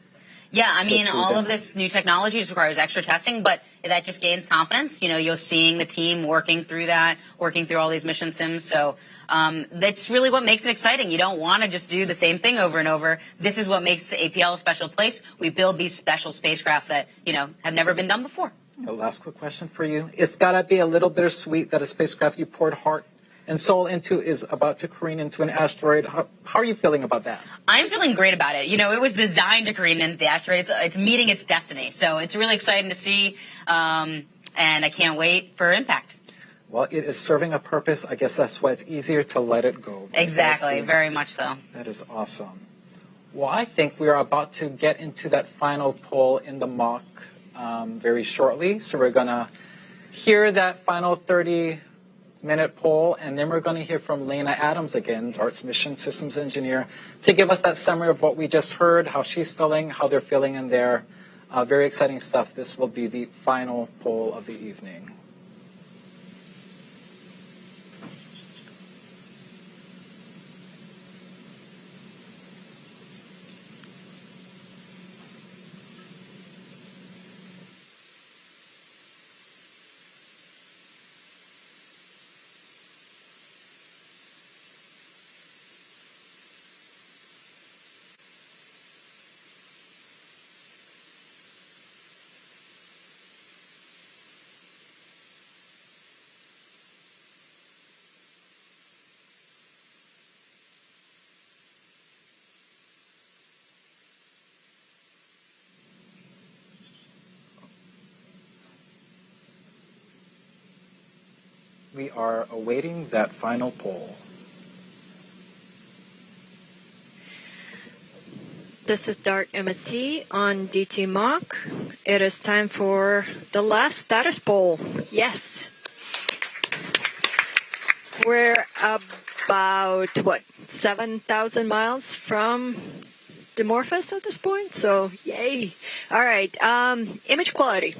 Yeah, all of this new technology just requires extra testing, but that just gains confidence. You're seeing the team working through all these mission sims. So that's really what makes it exciting. You don't want to just do the same thing over and over. This is what makes APL a special place. We build these special spacecraft that, have never been done before. Last quick question for you. It's got to be a little bittersweet that a spacecraft you poured heart and soul into is about to careen into an asteroid. How are you feeling about that? I'm feeling great about it. It was designed to careen into the asteroid. It's meeting its destiny. So it's really exciting to see, and I can't wait for impact. Well, it is serving a purpose. I guess that's why it's easier to let it go. Exactly. Very much so. That is awesome. Well, I think we are about to get into that final poll in the mock very shortly. So we're going to hear that final 30-minute poll, and then we're going to hear from Lena Adams again, DART's Mission Systems Engineer, to give us that summary of what we just heard, how she's feeling, how they're feeling in there. Very exciting stuff. This will be the final poll of the evening. We are awaiting that final poll. This is DART MSC on DT Mock. It is time for the last status poll. Yes. We're about, 7,000 miles from Dimorphos at this point, so yay. All right, image quality.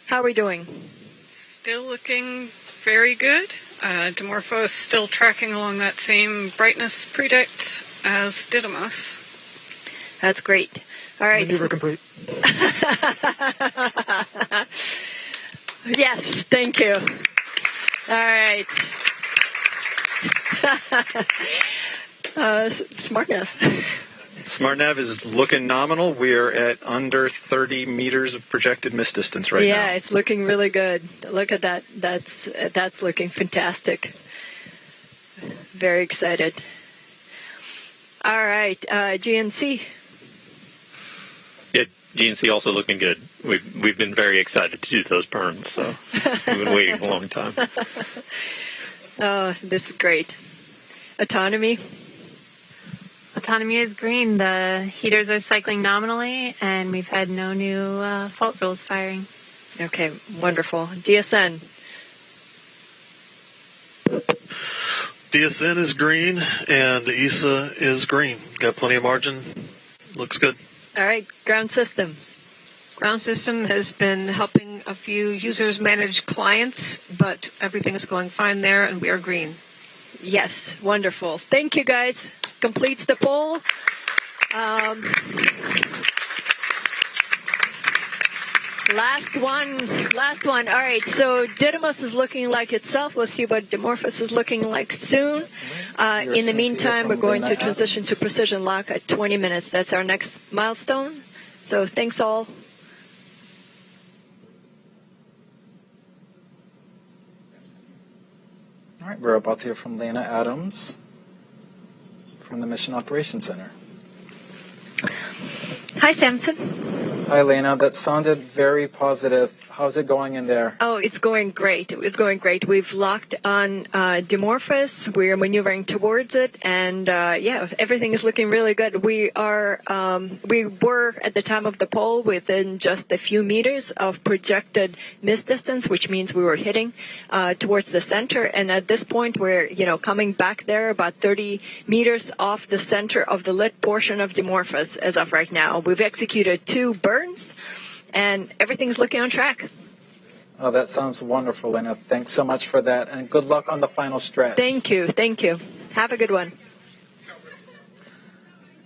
How are we doing? Still looking very good. Dimorphos still tracking along that same brightness predict as Didymos. That's great. All right. Maneuver complete. Yes, thank you. All right. SmartNav. SmartNav is looking nominal. We are at under 30 meters of projected miss distance right now. Yeah, it's looking really good. Look at that. That's looking fantastic. Very excited. All right, GNC. Yeah, GNC also looking good. We've been very excited to do those burns, so we've been waiting a long time. Oh, this is great. Autonomy. Autonomy is green. The heaters are cycling nominally, and we've had no new fault rules firing. Okay, wonderful. DSN. DSN is green, and ESA is green. Got plenty of margin. Looks good. All right, ground systems. Ground system has been helping a few users manage clients, but everything is going fine there, and we are green. Yes, wonderful. Thank you, guys. Completes the poll. Last one. All right, so Didymos is looking like itself. We'll see what Dimorphos is looking like soon. In the meantime, we're going to transition to precision lock at 20 minutes. That's our next milestone. So thanks all. All right, we're about to hear from Lena Adams from the Mission Operations Center. Hi, Samson. Hi, Lena. That sounded very positive. How's it going in there? Oh, it's going great. It's going great. We've locked on Dimorphos. We're maneuvering towards it, and everything is looking really good. We were at the time of the poll within just a few meters of projected miss distance, which means we were hitting towards the center. And at this point, we're coming back there about 30 meters off the center of the lit portion of Dimorphos as of right now. We've executed 2 burns, and everything's looking on track. Oh, that sounds wonderful, Lena. Thanks so much for that, and good luck on the final stretch. Thank you. Thank you. Have a good one.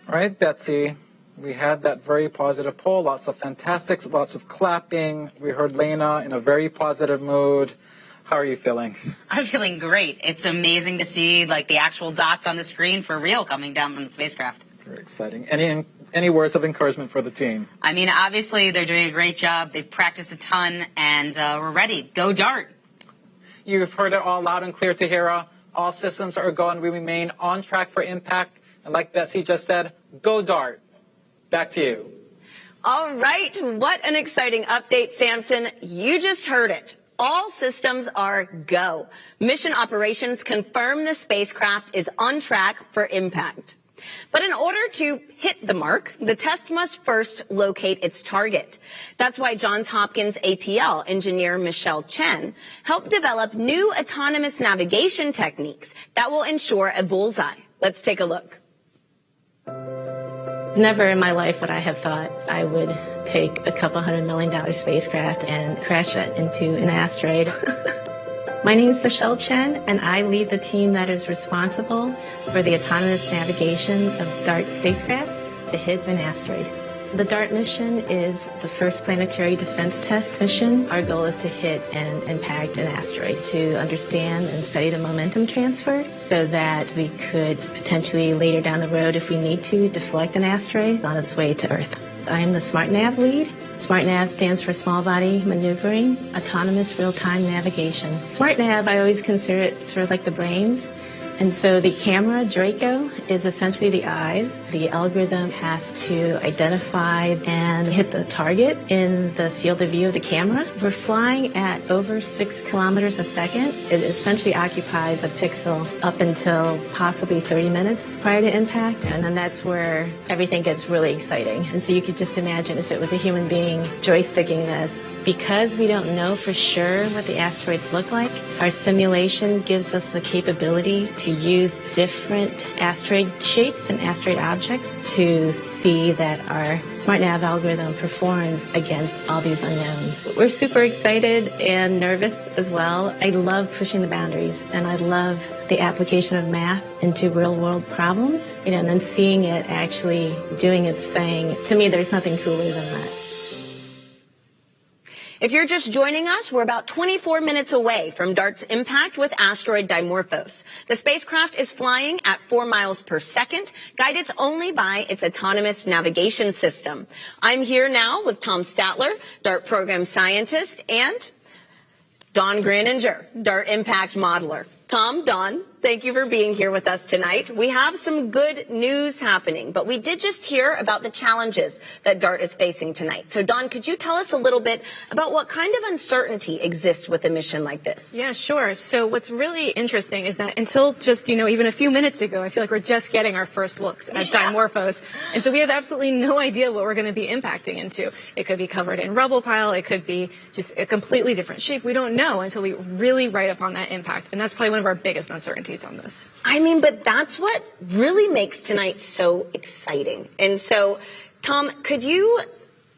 All right, Betsy. We had that very positive poll, lots of fantastics, lots of clapping. We heard Lena in a very positive mood. How are you feeling? I'm feeling great. It's amazing to see the actual dots on the screen for real coming down from the spacecraft. Very exciting. Any words of encouragement for the team? I mean, obviously they're doing a great job. They practiced a ton, and we're ready. Go DART. You've heard it all loud and clear, Tahira. All systems are go, and we remain on track for impact. And like Betsy just said, go DART. Back to you. All right. What an exciting update, Samson. You just heard it. All systems are go. Mission operations confirm the spacecraft is on track for impact. But in order to hit the mark, the test must first locate its target. That's why Johns Hopkins APL engineer Michelle Chen helped develop new autonomous navigation techniques that will ensure a bullseye. Let's take a look. Never in my life would I have thought I would take a couple $100 million spacecraft and crash it into an asteroid. My name is Michelle Chen, and I lead the team that is responsible for the autonomous navigation of DART spacecraft to hit an asteroid. The DART mission is the first planetary defense test mission. Our goal is to hit and impact an asteroid to understand and study the momentum transfer so that we could potentially later down the road, if we need to, deflect an asteroid on its way to Earth. I am the SmartNav lead. SmartNav stands for Small Body Maneuvering, Autonomous Real-Time Navigation. SmartNav, I always consider it sort of like the brains. And so the camera, Draco, is essentially the eyes. The algorithm has to identify and hit the target in the field of view of the camera. We're flying at over 6 kilometers a second. It essentially occupies a pixel up until possibly 30 minutes prior to impact. And then that's where everything gets really exciting. And so you could just imagine if it was a human being joysticking this. Because we don't know for sure what the asteroids look like, our simulation gives us the capability to use different asteroid shapes and asteroid objects to see that our SmartNav algorithm performs against all these unknowns. We're super excited and nervous as well. I love pushing the boundaries, and I love the application of math into real-world problems, and then seeing it actually doing its thing. To me, there's nothing cooler than that. If you're just joining us, we're about 24 minutes away from DART's impact with Asteroid Dimorphos. The spacecraft is flying at 4 miles per second, guided only by its autonomous navigation system. I'm here now with Tom Statler, DART program scientist, and Don Graninger, DART impact modeler. Tom, Don, thank you for being here with us tonight. We have some good news happening, but we did just hear about the challenges that DART is facing tonight. So, Don, could you tell us a little bit about what kind of uncertainty exists with a mission like this? Yeah, sure. So what's really interesting is that until just, even a few minutes ago, I feel like we're just getting our first looks at Dimorphos. And so we have absolutely no idea what we're going to be impacting into. It could be covered in rubble pile. It could be just a completely different shape. We don't know until we really write up on that impact. And that's probably one of our biggest uncertainties on this. I mean, but that's what really makes tonight so exciting. And so, Tom, could you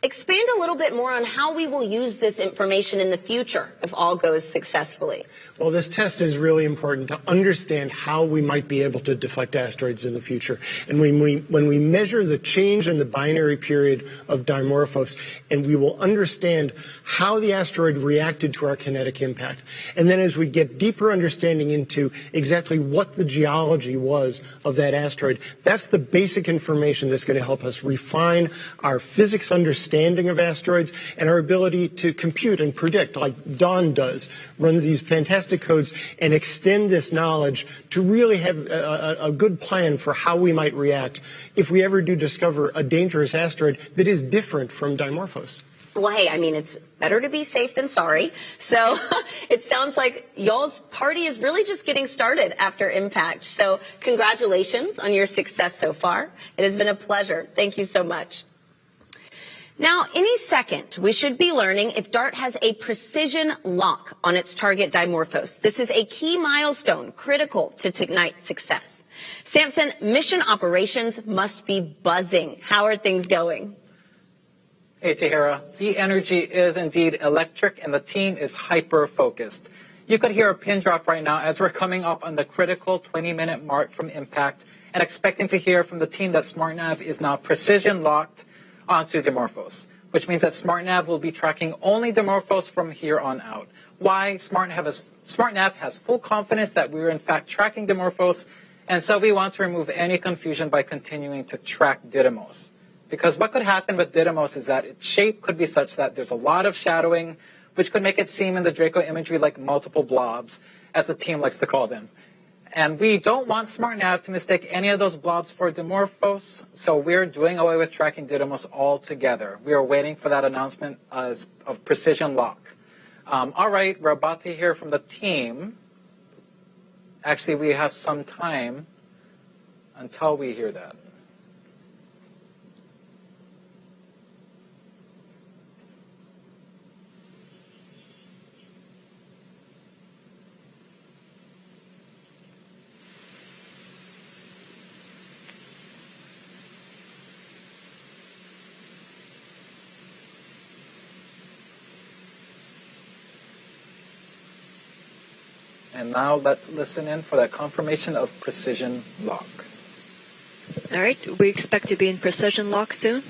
expand a little bit more on how we will use this information in the future if all goes successfully? Well, this test is really important to understand how we might be able to deflect asteroids in the future. And when we measure the change in the binary period of Dimorphos, and we will understand how the asteroid reacted to our kinetic impact. And then as we get deeper understanding into exactly what the geology was of that asteroid, that's the basic information that's going to help us refine our physics understanding understanding of asteroids and our ability to compute and predict, like Dawn does, run these fantastic codes and extend this knowledge to really have a good plan for how we might react if we ever do discover a dangerous asteroid that is different from Dimorphos. Well, hey, I mean, it's better to be safe than sorry. So it sounds like y'all's party is really just getting started after impact. So congratulations on your success so far. It has been a pleasure. Thank you so much. Now, any second, we should be learning if DART has a precision lock on its target Dimorphos. This is a key milestone critical to tonight's success. Samson, mission operations must be buzzing. How are things going? Hey, Tahira. The energy is indeed electric, and the team is hyper-focused. You could hear a pin drop right now as we're coming up on the critical 20-minute mark from impact and expecting to hear from the team that SmartNav is now precision-locked onto Dimorphos, which means that SmartNav will be tracking only Dimorphos from here on out. Why? SmartNav has full confidence that we're in fact tracking Dimorphos, and so we want to remove any confusion by continuing to track Didymos. Because what could happen with Didymos is that its shape could be such that there's a lot of shadowing, which could make it seem in the Draco imagery like multiple blobs, as the team likes to call them. And we don't want SmartNav to mistake any of those blobs for Dimorphos, so we're doing away with tracking Didymos altogether. We are waiting for that announcement of precision lock. All right, we're about to hear from the team. Actually, we have some time until we hear that. And now let's listen in for that confirmation of precision lock. All right, we expect to be in precision lock soon.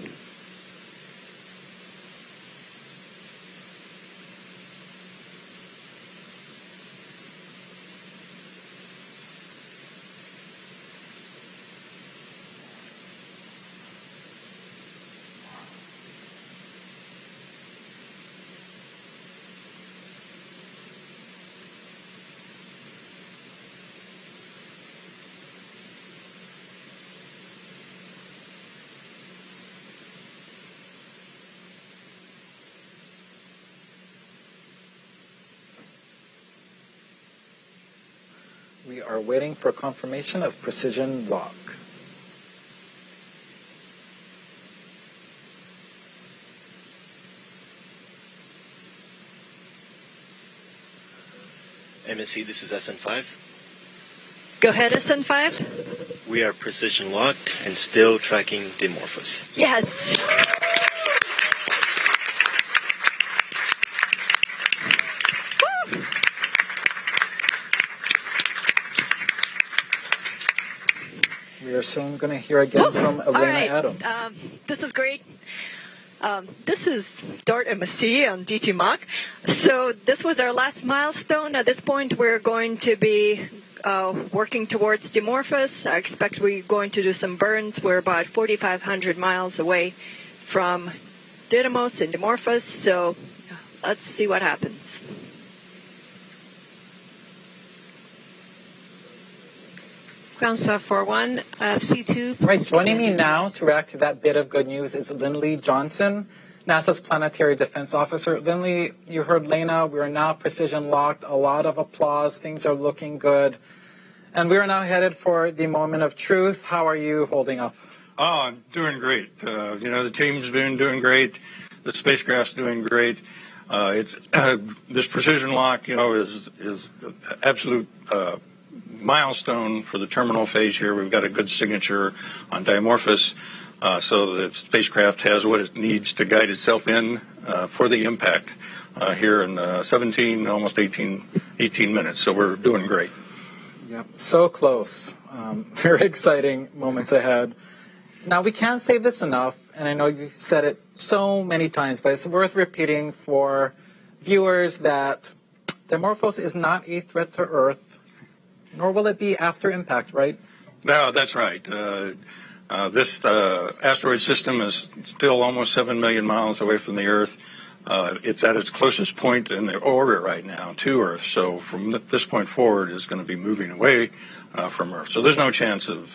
We are waiting for confirmation of precision lock. MSC, this is SN5. Go ahead, SN5. We are precision locked and still tracking Dimorphos. Yes. We are soon going to hear again from Elena Adams. This is great. This is DART MSC on DT Mach. So this was our last milestone. At this point, we're going to be working towards Dimorphos. I expect we're going to do some burns. We're about 4,500 miles away from Didymos and Dimorphos. So let's see what happens. Ground Staff 41, C2. Right, joining me now to react to that bit of good news is Lindley Johnson, NASA's Planetary Defense Officer. Lindley, you heard Lena, we are now precision locked, a lot of applause, things are looking good. And we are now headed for the moment of truth. How are you holding up? Oh, I'm doing great. The team's been doing great. The spacecraft's doing great. It's this precision lock, is absolute milestone for the terminal phase here. We've got a good signature on Dimorphos, so the spacecraft has what it needs to guide itself in for the impact here in 17, almost 18 minutes. So we're doing great. Yep, so close. Very exciting moments ahead. Now, we can't say this enough, and I know you've said it so many times, but it's worth repeating for viewers that Dimorphos is not a threat to Earth, nor will it be after impact, right? No, that's right. This asteroid system is still almost 7 million miles away from the Earth. It's at its closest point in the orbit right now to Earth. So from this point forward, it's going to be moving away from Earth. So there's no chance of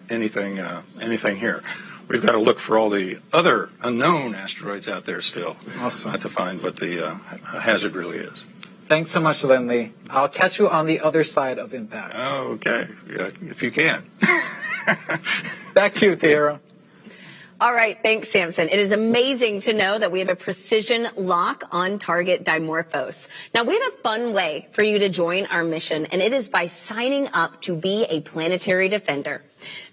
anything here. We've got to look for all the other unknown asteroids out there still to find what the hazard really is. Thanks so much, Lindley. I'll catch you on the other side of impact. Oh, okay, if you can. Back to you, Tahira. All right, thanks, Samson. It is amazing to know that we have a precision lock on target Dimorphos. Now, we have a fun way for you to join our mission, and it is by signing up to be a planetary defender.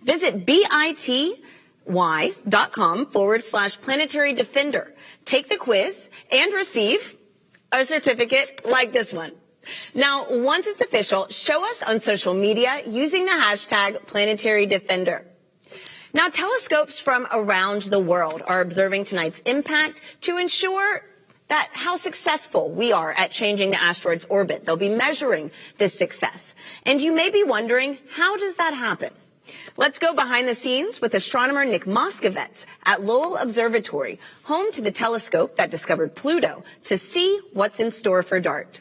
Visit bity.com/planetary defender. Take the quiz and receive a certificate like this one. Now, once it's official, show us on social media using the hashtag Planetary Defender. Now, telescopes from around the world are observing tonight's impact to ensure that how successful we are at changing the asteroid's orbit. They'll be measuring this success. And you may be wondering, how does that happen? Let's go behind the scenes with astronomer Nick Moskovitz at Lowell Observatory, home to the telescope that discovered Pluto, to see what's in store for DART.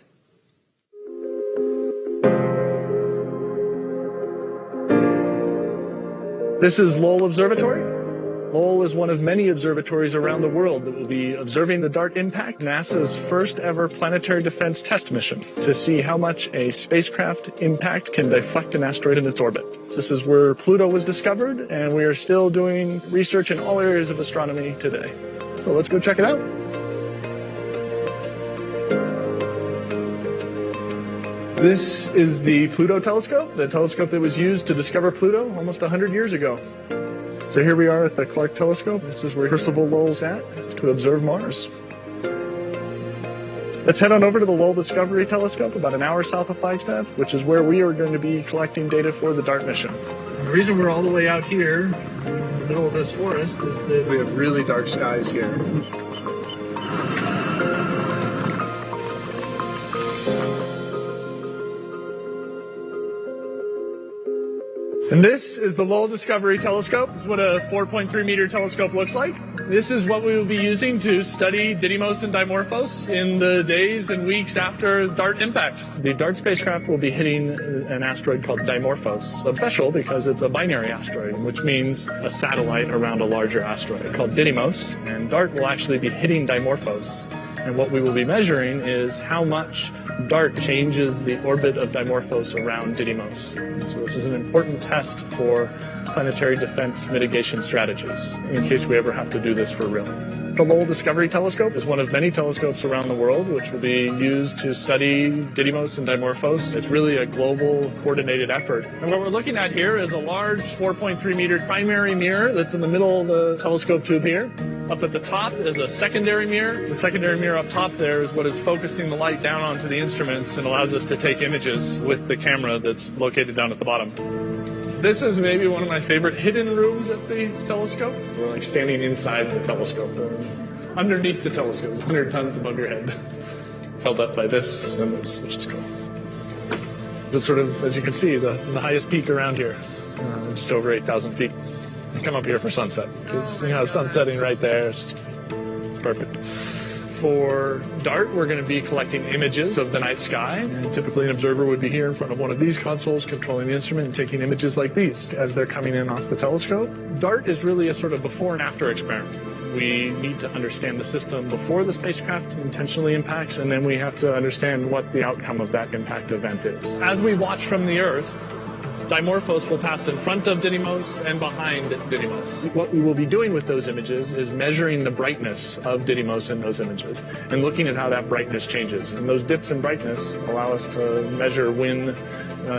This is Lowell Observatory. Lowell is one of many observatories around the world that will be observing the DART impact, NASA's first ever planetary defense test mission, to see how much a spacecraft impact can deflect an asteroid in its orbit. This is where Pluto was discovered, and we are still doing research in all areas of astronomy today. So let's go check it out. This is the Pluto telescope, the telescope that was used to discover Pluto almost 100 years ago. So here we are at the Clark telescope. This is where Percival Lowell sat to observe Mars. Let's head on over to the Lowell Discovery Telescope, about an hour south of Flagstaff, which is where we are going to be collecting data for the DART mission. The reason we're all the way out here in the middle of this forest is that we have really dark skies here. And this is the Lowell Discovery Telescope. This is what a 4.3 meter telescope looks like. This is what we will be using to study Didymos and Dimorphos in the days and weeks after DART impact. The DART spacecraft will be hitting an asteroid called Dimorphos. It's special because it's a binary asteroid, which means a satellite around a larger asteroid called Didymos. And DART will actually be hitting Dimorphos. And what we will be measuring is how much DART changes the orbit of Dimorphos around Didymos. So this is an important test for planetary defense mitigation strategies, in case we ever have to do this for real. The Lowell Discovery Telescope is one of many telescopes around the world which will be used to study Didymos and Dimorphos. It's really a global coordinated effort. And what we're looking at here is a large 4.3 meter primary mirror that's in the middle of the telescope tube here. Up at the top is a secondary mirror. The secondary mirror up top there is what is focusing the light down onto the instruments and allows us to take images with the camera that's located down at the bottom. This is maybe one of my favorite hidden rooms at the telescope. We're like standing inside the telescope, underneath the telescope, 100 tons above your head, held up by this and this, which is cool. It's sort of, as you can see, the highest peak around here, just over 8,000 feet. You come up here for sunset, because you know, sun setting right there, it's perfect. For DART, we're going to be collecting images of the night sky. And typically an observer would be here in front of one of these consoles, controlling the instrument and taking images like these as they're coming in off the telescope. DART is really a sort of before and after experiment. We need to understand the system before the spacecraft intentionally impacts, and then we have to understand what the outcome of that impact event is. As we watch from the Earth, Dimorphos will pass in front of Didymos and behind Didymos. What we will be doing with those images is measuring the brightness of Didymos in those images and looking at how that brightness changes. And those dips in brightness allow us to measure when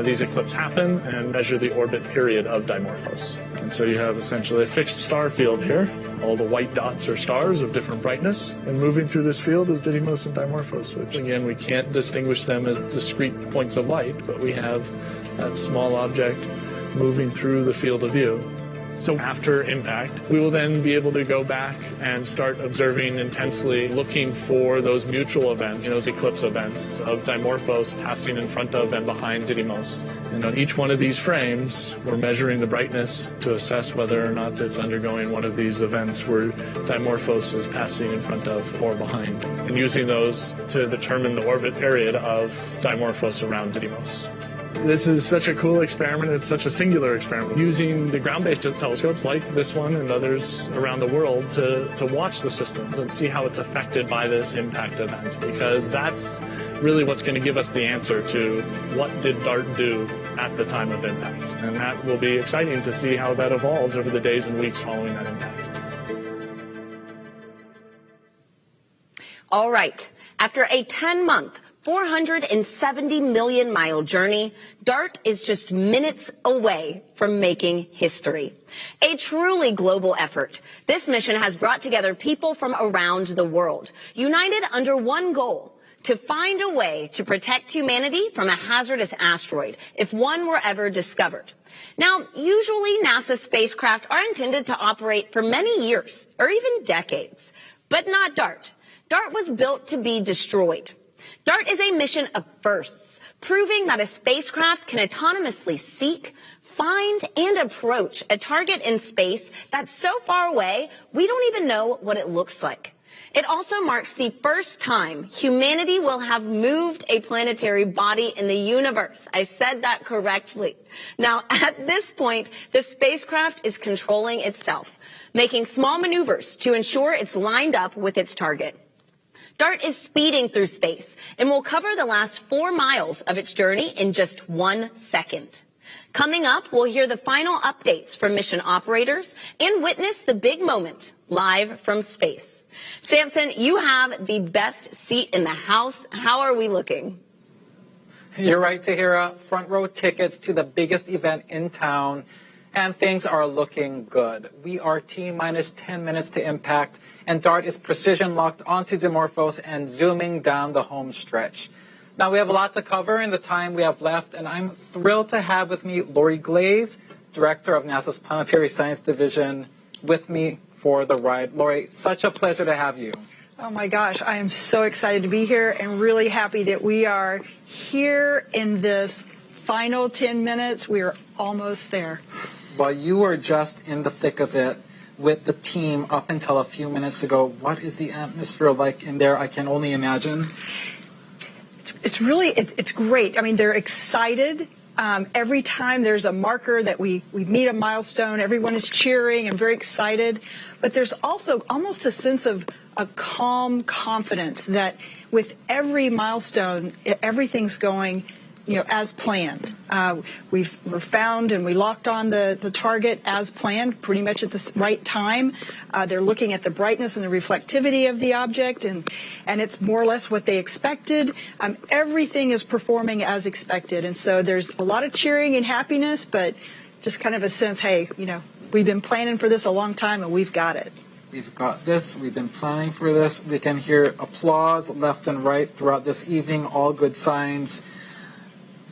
these eclipses happen and measure the orbit period of Dimorphos. And so you have essentially a fixed star field here. All the white dots are stars of different brightness, and moving through this field is Didymos and Dimorphos, which again, we can't distinguish them as discrete points of light, but we have that small object moving through the field of view. So after impact, we will then be able to go back and start observing intensely, looking for those mutual events, those eclipse events of Dimorphos passing in front of and behind Didymos. And on each one of these frames, we're measuring the brightness to assess whether or not it's undergoing one of these events where Dimorphos is passing in front of or behind, and using those to determine the orbit period of Dimorphos around Didymos. This is such a cool experiment. It's such a singular experiment, using the ground-based telescopes like this one and others around the world to watch the system and see how it's affected by this impact event, because that's really what's going to give us the answer to what did DART do at the time of impact. And that will be exciting to see how that evolves over the days and weeks following that impact. All right. After a 10-month, 470 million mile journey, DART is just minutes away from making history. A truly global effort. This mission has brought together people from around the world, united under one goal: to find a way to protect humanity from a hazardous asteroid if one were ever discovered. Now, usually NASA spacecraft are intended to operate for many years or even decades, but not DART. DART was built to be destroyed. DART is a mission of firsts, proving that a spacecraft can autonomously seek, find, and approach a target in space that's so far away we don't even know what it looks like. It also marks the first time humanity will have moved a planetary body in the universe. I said that correctly. Now, at this point, the spacecraft is controlling itself, making small maneuvers to ensure it's lined up with its target. DART is speeding through space and will cover the last 4 miles of its journey in just 1 second. Coming up, we'll hear the final updates from mission operators and witness the big moment live from space. Samson, you have the best seat in the house. How are we looking? You're right, Tahira. Front row tickets to the biggest event in town, and things are looking good. We are T-minus 10 minutes to impact, and DART is precision locked onto Dimorphos and zooming down the home stretch. Now, we have a lot to cover in the time we have left, and I'm thrilled to have with me Lori Glaze, Director of NASA's Planetary Science Division, with me for the ride. Lori, such a pleasure to have you. Oh my gosh, I am so excited to be here and really happy that we are here in this final 10 minutes. We are almost there. Well, you were just in the thick of it with the team up until a few minutes ago. What is the atmosphere like in there? I can only imagine. It's really, it's great. I mean, they're excited. Every time there's a marker that we meet a milestone, everyone is cheering and very excited. But there's also almost a sense of a calm confidence that with every milestone, everything's going as planned. We're found and we locked on the target as planned, pretty much at the right time. They're looking at the brightness and the reflectivity of the object, and it's more or less what they expected. Everything is performing as expected, and so there's a lot of cheering and happiness, but just kind of a sense, hey, we've been planning for this a long time, and we've got it. We've got this. We've been planning for this. We can hear applause left and right throughout this evening, all good signs.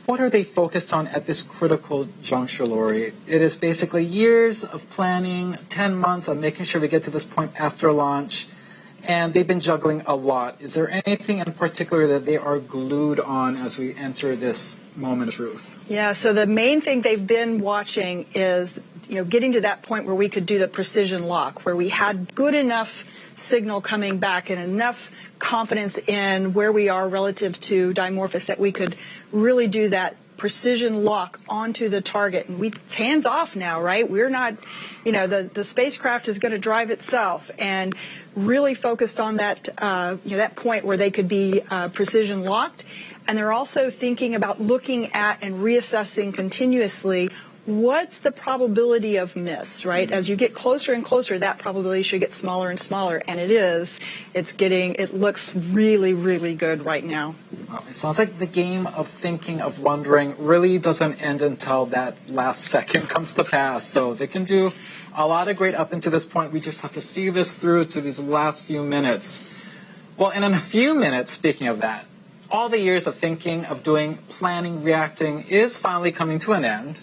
What are they focused on at this critical juncture, Lori? It is basically years of planning, 10 months of making sure we get to this point after launch, and they've been juggling a lot. Is there anything in particular that they are glued on as we enter this moment of truth? Yeah, so the main thing they've been watching is, getting to that point where we could do the precision lock, where we had good enough signal coming back and enough confidence in where we are relative to Dimorphos that we could really do that precision lock onto the target. And it's hands off now, right? We're not, the spacecraft is going to drive itself, and really focused on that, that point where they could be precision locked. And they're also thinking about looking at and reassessing continuously what's the probability of miss, right? As you get closer and closer, that probability should get smaller and smaller, and it is. It looks really, really good right now. Well, it sounds like the game of thinking, of wondering, really doesn't end until that last second comes to pass. So they can do a lot of great up until this point. We just have to see this through to these last few minutes. Well, and in a few minutes, speaking of that, all the years of thinking, of doing, planning, reacting is finally coming to an end.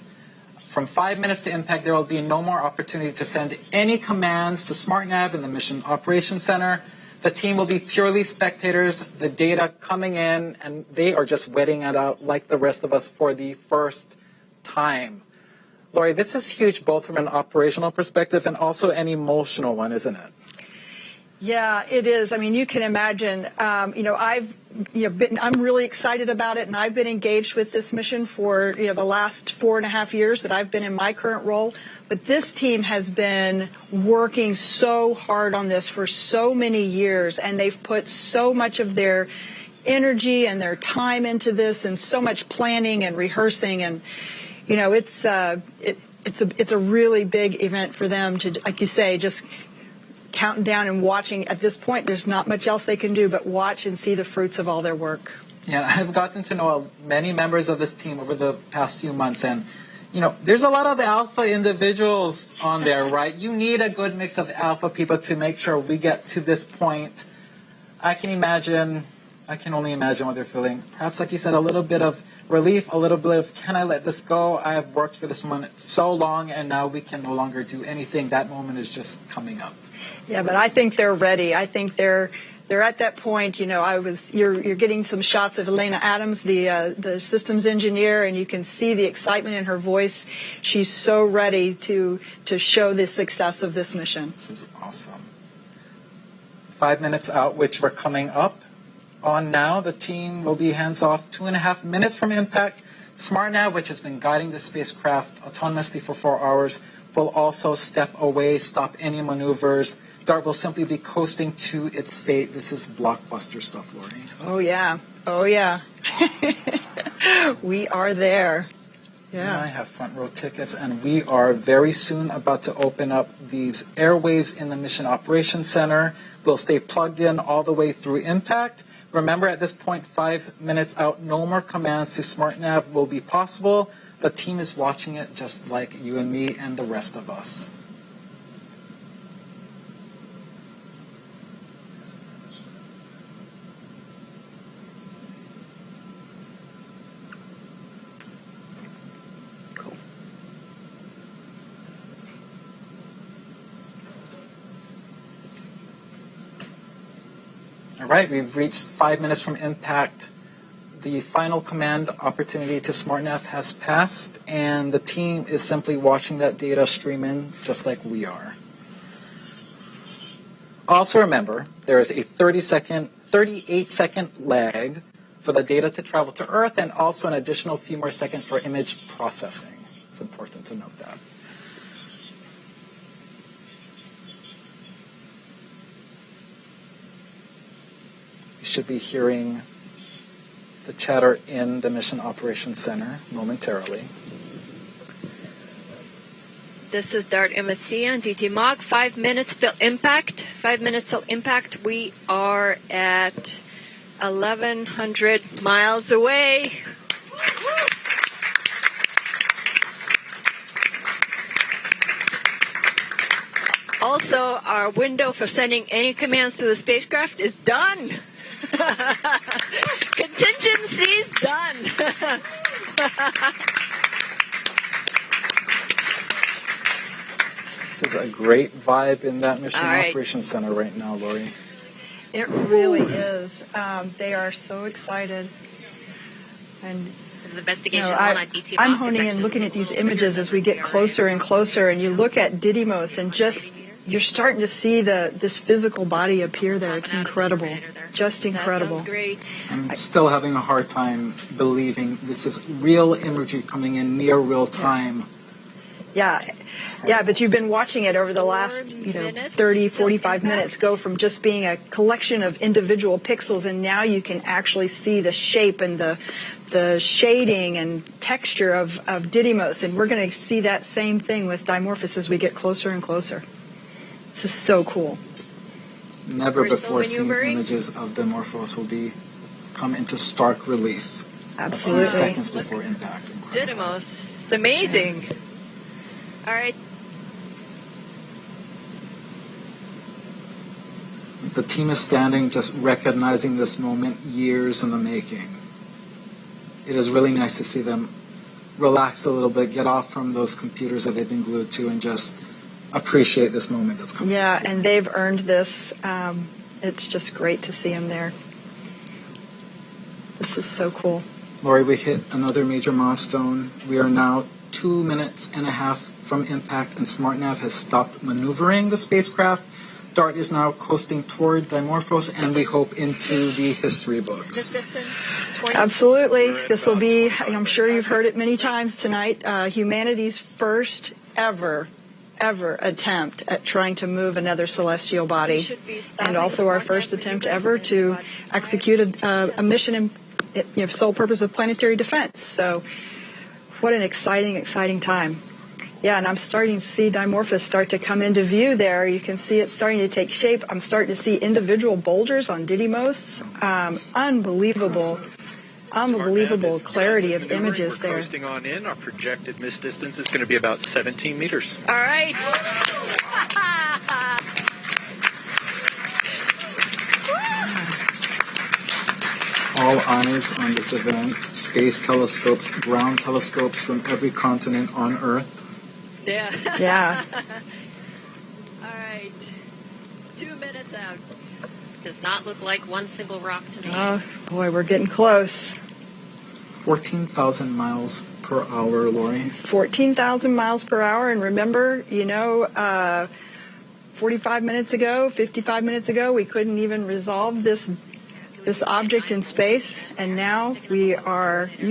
From 5 minutes to impact, there will be no more opportunity to send any commands to SmartNav in the Mission Operations Center. The team will be purely spectators, the data coming in, and they are just wetting it out like the rest of us for the first time. Lori, this is huge both from an operational perspective and also an emotional one, isn't it? Yeah, it is. I mean, you can imagine, I'm really excited about it, and I've been engaged with this mission for, the last 4.5 years that I've been in my current role. But this team has been working so hard on this for so many years, and they've put so much of their energy and their time into this, and so much planning and rehearsing, and it's a really big event for them to, like you say, just counting down and watching. At this point, there's not much else they can do but watch and see the fruits of all their work. Yeah, I've gotten to know many members of this team over the past few months, and there's a lot of alpha individuals on there, right? You need a good mix of alpha people to make sure we get to this point. I can only imagine what they're feeling. Perhaps, like you said, a little bit of relief, a little bit of, can I let this go? I have worked for this moment so long, and now we can no longer do anything. That moment is just coming up. Yeah, but I think they're ready. I think they're at that point. You're getting some shots of Elena Adams, the systems engineer, and you can see the excitement in her voice. She's so ready to show the success of this mission. This is awesome. 5 minutes out, which we're coming up on now. The team will be hands off 2.5 minutes from impact. SmartNav, which has been guiding the spacecraft autonomously for 4 hours, will also step away, stop any maneuvers. DART will simply be coasting to its fate. This is blockbuster stuff, Lori. Oh, yeah. We are there. Yeah. I have front row tickets, and we are very soon about to open up these airwaves in the Mission Operations Center. We'll stay plugged in all the way through impact. Remember, at this point, 5 minutes out, no more commands to SmartNav will be possible. The team is watching it just like you and me and the rest of us. Cool. All right, we've reached 5 minutes from impact. The final command opportunity to SmartNav has passed, and the team is simply watching that data stream in just like we are. Also remember, there is a 38-second lag for the data to travel to Earth, and also an additional few more seconds for image processing. It's important to note that. You should be hearing the chatter in the Mission Operations Center momentarily. This is DART MSC on DT Mach. 5 minutes till impact. 5 minutes till impact. We are at 1,100 miles away. Also, our window for sending any commands to the spacecraft is done. Contingency's done. This is a great vibe in that Mission Operations Center right now, Lori. It really is. They are so excited. And I'm honing in, looking at these images as we get closer and closer, and you look at Didymos, and just you're starting to see this physical body appear there. It's incredible, just incredible. That sounds great. I'm still having a hard time believing this is real imagery coming in near real time. Yeah, but you've been watching it over the last 30, 45 minutes go from just being a collection of individual pixels, and now you can actually see the shape and the shading and texture of Didymos, and we're going to see that same thing with Dimorphos as we get closer and closer. This is so cool. Never before seen images of Dimorphos will come into stark relief. Absolutely. A few seconds before impact. Didymos. It's amazing. All right. The team is standing, just recognizing this moment, years in the making. It is really nice to see them relax a little bit, get off from those computers that they've been glued to, and just appreciate this moment that's coming. Yeah, and they've earned this. It's just great to see them there. This is so cool. Lori, we hit another major milestone. We are now 2.5 minutes from impact, and SmartNav has stopped maneuvering the spacecraft. DART is now coasting toward Dimorphos, and we hope into the history books. Absolutely. This will be, I'm sure you've heard it many times tonight, humanity's first ever attempt at trying to move another celestial body, and also our first attempt ever to execute a mission in sole purpose of planetary defense. So what an exciting time. Yeah, and I'm starting to see Dimorphos start to come into view there. You can see it starting to take shape. I'm starting to see individual boulders on Didymos. Unbelievable clarity of images there. Coasting on in, our projected miss distance is going to be about 17 meters. All right. All eyes on this event. Space telescopes, ground telescopes from every continent on Earth. Yeah. Yeah. All right. 2 minutes out. Does not look like one single rock to me. Oh, boy, we're getting close. 14,000 miles per hour, Lori. 14,000 miles per hour. And remember, 45 minutes ago, 55 minutes ago, we couldn't even resolve this object in space. And now you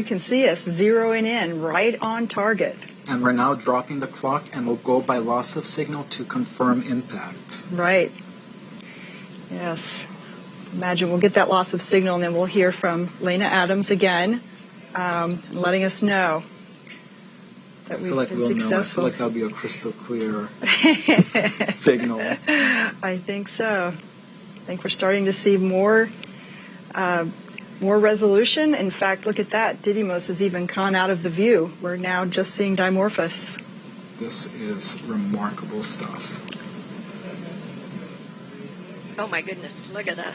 can see us zeroing in right on target. And we're now dropping the clock, and we'll go by loss of signal to confirm impact. Right. Yes. Imagine we'll get that loss of signal, and then we'll hear from Lena Adams again, letting us know that we've been successful. I feel like that'll be a crystal clear signal. I think so. I think we're starting to see more resolution. In fact, look at that. Didymos has even gone out of the view. We're now just seeing Dimorphos. This is remarkable stuff. Oh my goodness, look at that.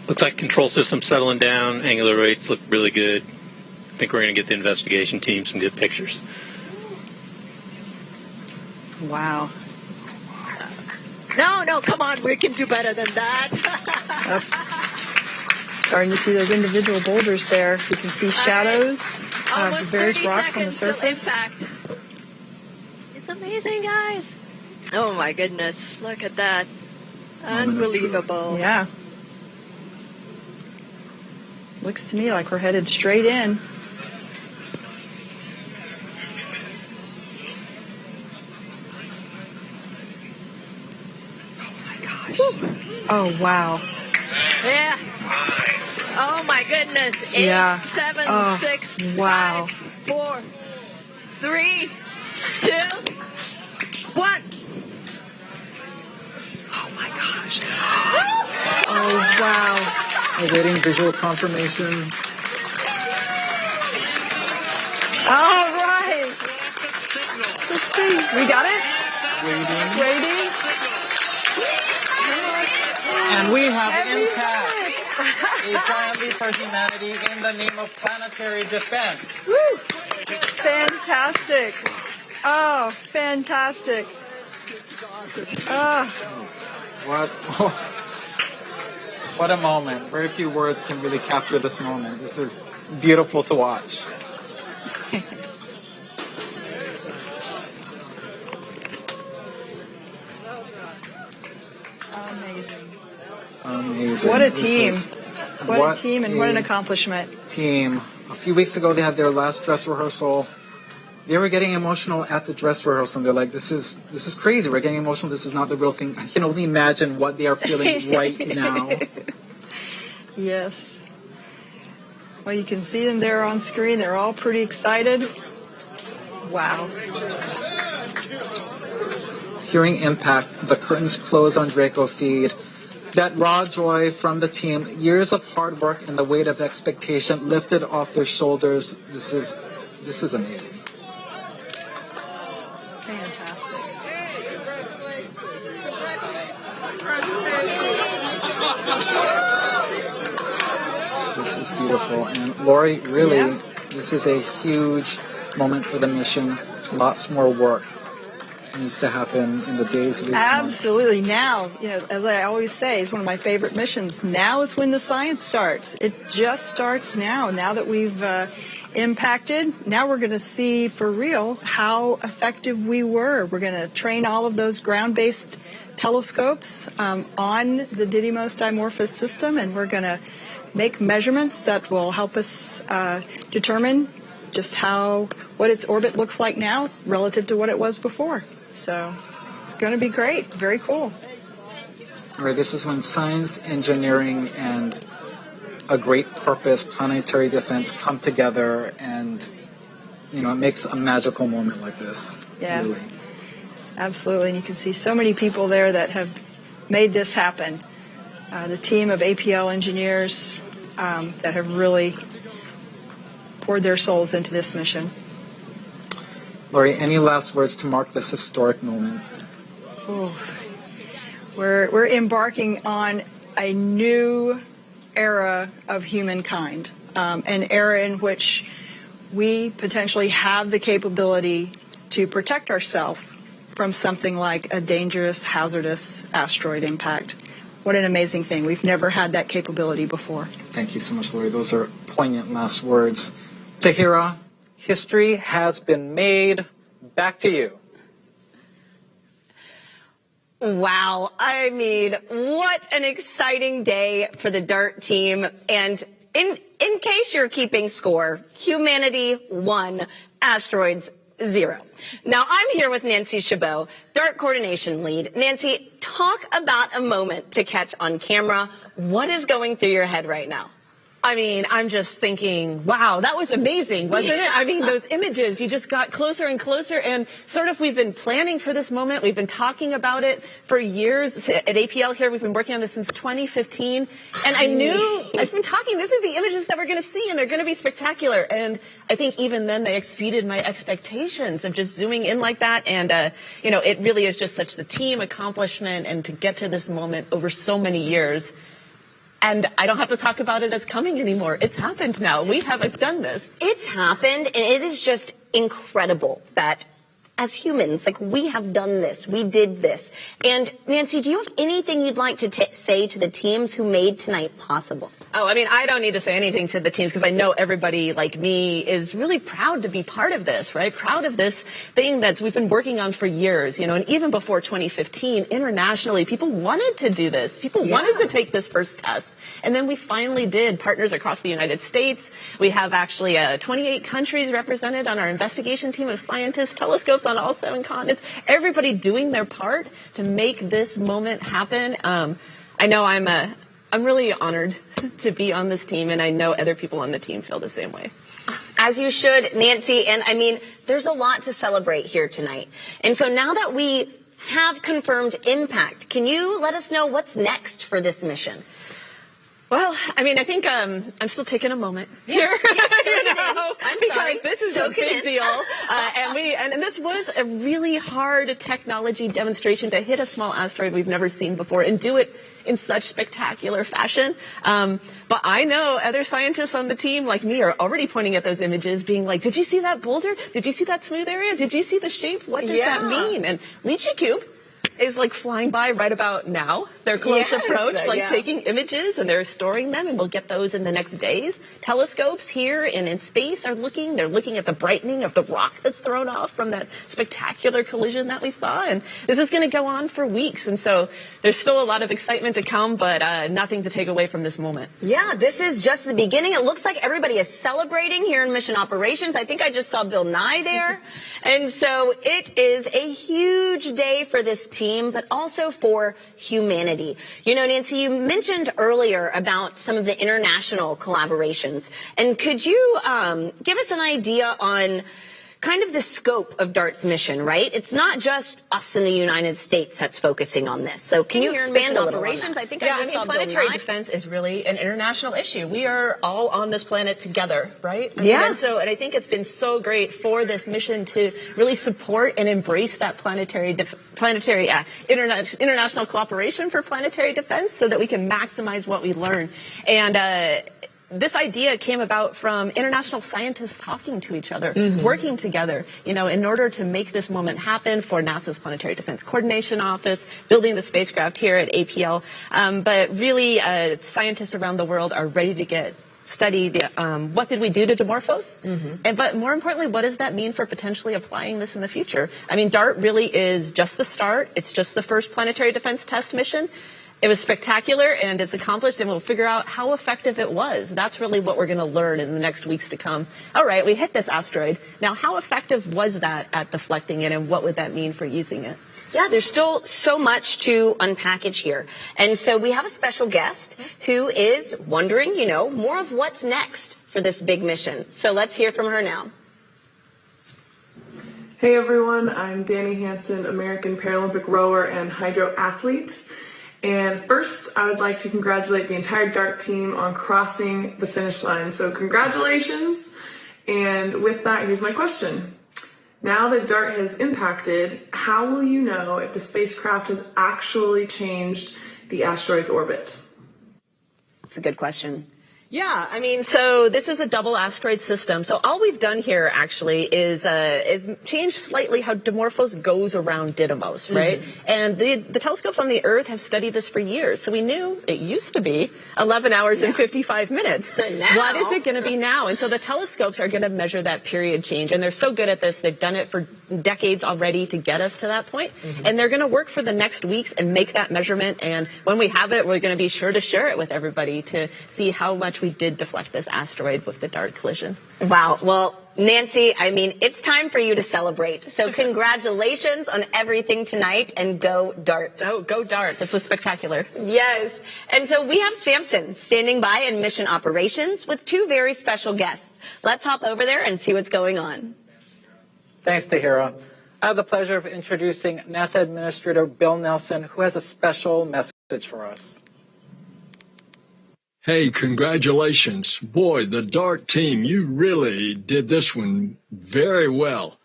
Looks like control system settling down. Angular rates look really good. I think we're going to get the investigation team some good pictures. Wow. No, come on, we can do better than that. Starting to see those individual boulders there. You can see shadows of the various rocks on the surface. Impact. It's amazing, guys. Oh my goodness, look at that. Unbelievable. Yeah. Looks to me like we're headed straight in. Oh my gosh. Oh wow. Yeah. Oh my goodness. 8, 7, 6, wow. 5, 4, 3, 2, 1. Oh my gosh. Oh wow. Awaiting visual confirmation. All right. Let's see. We got it? Waiting. And we have impact. A giant leap for humanity in the name of planetary defense. Woo. Fantastic. Oh, fantastic. What a moment. Very few words can really capture this moment. This is beautiful to watch. Amazing. What a team. What a team and what an accomplishment. Team. A few weeks ago, they had their last dress rehearsal. They were getting emotional at the dress rehearsal. They're like, this is crazy. We're getting emotional. This is not the real thing. I can only imagine what they are feeling right now. Yes. Well, you can see them there on screen. They're all pretty excited. Wow. Hearing impact, the curtains close on Draco feed. That raw joy from the team, years of hard work and the weight of expectation lifted off their shoulders. This is amazing. This is beautiful. And Lori, really, this is a huge moment for the mission. Lots more work needs to happen in the days, weeks, Absolutely. Now, as I always say, it's one of my favorite missions. Now is when the science starts. It just starts now. Now that we've impacted, now we're going to see for real how effective we were. We're going to train all of those ground-based telescopes on the Didymos Dimorphos system, and we're going to make measurements that will help us determine just what its orbit looks like now relative to what it was before. So it's going to be great. Very cool. All right, this is when science, engineering, and a great purpose, planetary defense, come together, and it makes a magical moment like this. Yeah, really. Absolutely. And you can see so many people there that have made this happen. The team of APL engineers that have really poured their souls into this mission. Lori, any last words to mark this historic moment? Oh, we're embarking on a new era of humankind, an era in which we potentially have the capability to protect ourselves from something like a dangerous, hazardous asteroid impact. What an amazing thing. We've never had that capability before. Thank you so much, Lori. Those are poignant last words. Tahira, history has been made. Back to you. Wow. I mean, what an exciting day for the DART team. And in case you're keeping score, humanity 1, asteroids 0. Now, I'm here with Nancy Chabot, DART coordination lead. Nancy, talk about a moment to catch on camera. What is going through your head right now? I mean, I'm just thinking, wow, that was amazing, wasn't it? I mean, those images, you just got closer and closer, and sort of we've been planning for this moment. We've been talking about it for years. At APL here, we've been working on this since 2015, and I've been talking, these are the images that we're going to see, and they're going to be spectacular. And I think even then they exceeded my expectations of just zooming in like that, and, it really is just such the team accomplishment, and to get to this moment over so many years. And I don't have to talk about it as coming anymore. It's happened now. We have done this. It's happened, and it is just incredible that as humans, we have done this. We did this. And Nancy, do you have anything you'd like to say to the teams who made tonight possible? Oh, I mean, I don't need to say anything to the teams because I know everybody like me is really proud to be part of this, right? Proud of this thing that we've been working on for years, and even before 2015, internationally, people wanted to do this. People wanted to take this first test. And then we finally did. Partners across the United States. We have actually 28 countries represented on our investigation team of scientists, telescopes on all 7 continents, everybody doing their part to make this moment happen. I know I'm really honored to be on this team, and I know other people on the team feel the same way. As you should, Nancy. And I mean, there's a lot to celebrate here tonight. And so now that we have confirmed impact, can you let us know what's next for this mission? Well, I mean, I think I'm still taking a moment here, because this is a big deal, and this was a really hard technology demonstration to hit a small asteroid we've never seen before and do it in such spectacular fashion. But I know other scientists on the team, like me, are already pointing at those images, being like, "Did you see that boulder? Did you see that smooth area? Did you see the shape? What does that mean?" And Lychee Cube is flying by right about now. They're close approach, taking images, and they're storing them, and we'll get those in the next days. Telescopes here and in space are they're looking at the brightening of the rock that's thrown off from that spectacular collision that we saw, and this is going to go on for weeks, and so there's still a lot of excitement to come, but nothing to take away from this moment. Yeah, this is just the beginning. It looks like everybody is celebrating here in Mission Operations. I think I just saw Bill Nye there, and so it is a huge day for this team, but also for humanity. Nancy, you mentioned earlier about some of the international collaborations. And could you give us an idea on kind of the scope of DART's mission, right? It's not just us in the United States that's focusing on this. So can you expand a little on that? I think planetary defense is really an international issue. We are all on this planet together, right? And I think it's been so great for this mission to really support and embrace that international cooperation for planetary defense so that we can maximize what we learn. And this idea came about from international scientists talking to each other, working together, in order to make this moment happen for NASA's Planetary Defense Coordination Office, building the spacecraft here at APL. But really, scientists around the world are ready to study what did we do to Dimorphos, but more importantly, what does that mean for potentially applying this in the future? I mean, DART really is just the start. It's just the first planetary defense test mission. It was spectacular, and it's accomplished, and we'll figure out how effective it was. That's really what we're going to learn in the next weeks to come. All right, we hit this asteroid. Now, how effective was that at deflecting it, and what would that mean for using it? Yeah, there's still so much to unpackage here. And so we have a special guest who is wondering, more of what's next for this big mission. So let's hear from her now. Hey everyone, I'm Danny Hansen, American Paralympic rower and hydro athlete. And first, I would like to congratulate the entire DART team on crossing the finish line. So congratulations. And with that, here's my question. Now that DART has impacted, how will you know if the spacecraft has actually changed the asteroid's orbit? That's a good question. Yeah, I mean, so this is a double asteroid system. So all we've done here actually is change slightly how Dimorphos goes around Didymos, right? And the telescopes on the Earth have studied this for years. So we knew it used to be 11 hours and 55 minutes. What is it going to be now? And so the telescopes are going to measure that period change. And they're so good at this. They've done it for decades already to get us to that point. And they're going to work for the next weeks and make that measurement. And when we have it, we're going to be sure to share it with everybody to see how much we did deflect this asteroid with the DART collision. Wow. Well, Nancy, I mean, it's time for you to celebrate. So congratulations on everything tonight, and go DART. Oh, go DART. This was spectacular. Yes. And so we have Samson standing by in mission operations with two very special guests. Let's hop over there and see what's going on. Thanks, Tahira. I have the pleasure of introducing NASA Administrator Bill Nelson, who has a special message for us. Hey, congratulations. Boy, the DART team, you really did this one very well.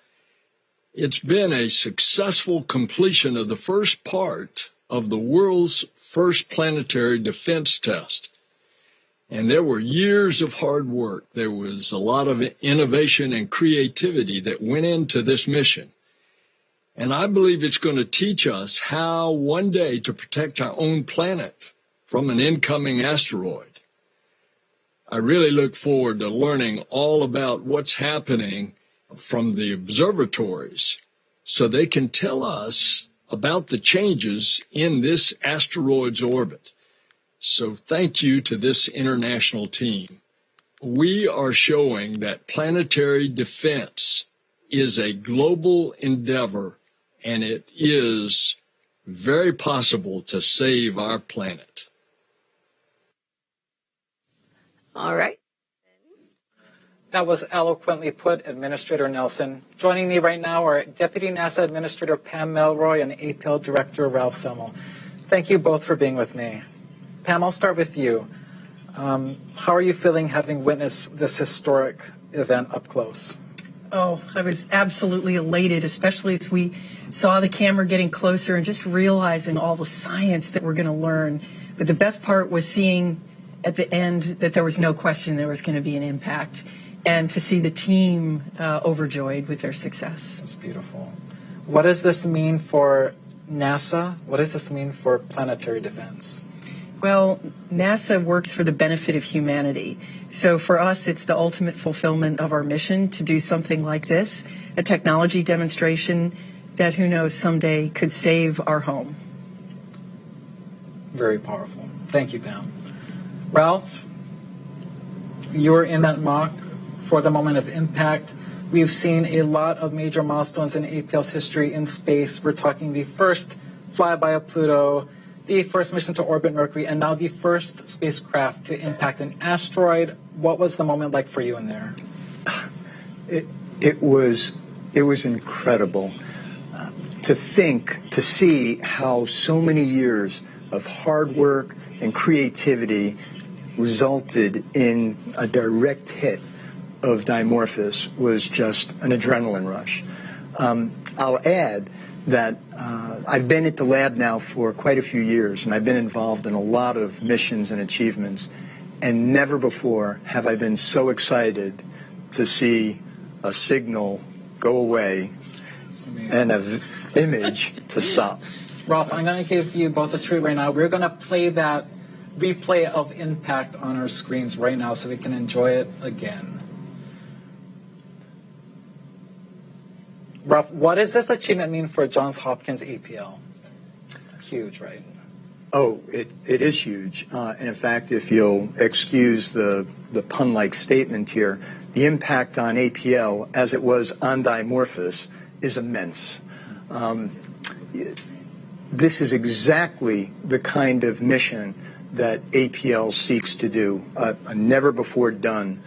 It's been a successful completion of the first part of the world's first planetary defense test. And there were years of hard work. There was a lot of innovation and creativity that went into this mission. And I believe it's going to teach us how one day to protect our own planet from an incoming asteroid. I really look forward to learning all about what's happening from the observatories so they can tell us about the changes in this asteroid's orbit. So thank you to this international team. We are showing that planetary defense is a global endeavor, and it is very possible to save our planet. All right. That was eloquently put, Administrator Nelson. Joining me right now are Deputy NASA Administrator Pam Melroy and APL Director Ralph Semmel. Thank you both for being with me. Pam, I'll start with you. How are you feeling having witnessed this historic event up close? Oh, I was absolutely elated, especially as we saw the camera getting closer and just realizing all the science that we're going to learn. But the best part was seeing at the end that there was no question there was going to be an impact, and to see the team overjoyed with their success. That's beautiful. What does this mean for NASA? What does this mean for planetary defense? Well, NASA works for the benefit of humanity. So for us, it's the ultimate fulfillment of our mission to do something like this, a technology demonstration that, who knows, someday could save our home. Very powerful. Thank you, Pam. Ralph, you were in that mock for the moment of impact. We've seen a lot of major milestones in APL's history in space. We're talking the first flyby of Pluto, the first mission to orbit Mercury, and now the first spacecraft to impact an asteroid. What was the moment like for you in there? It was incredible to see how so many years of hard work and creativity resulted in a direct hit of Dimorphos was just an adrenaline rush. I'll add that I've been at the lab now for quite a few years, and I've been involved in a lot of missions and achievements. And never before have I been so excited to see a signal go away and an image to stop. Ralph, I'm going to give you both a treat right now. We're going to play that replay of impact on our screens right now so we can enjoy it again. Ralph, what does this achievement mean for Johns Hopkins APL? Huge, right? Oh, it is huge. And in fact, if you'll excuse the pun-like statement here, the impact on APL, as it was on Dimorphos, is immense. This is exactly the kind of mission that APL seeks to do, a never-before-done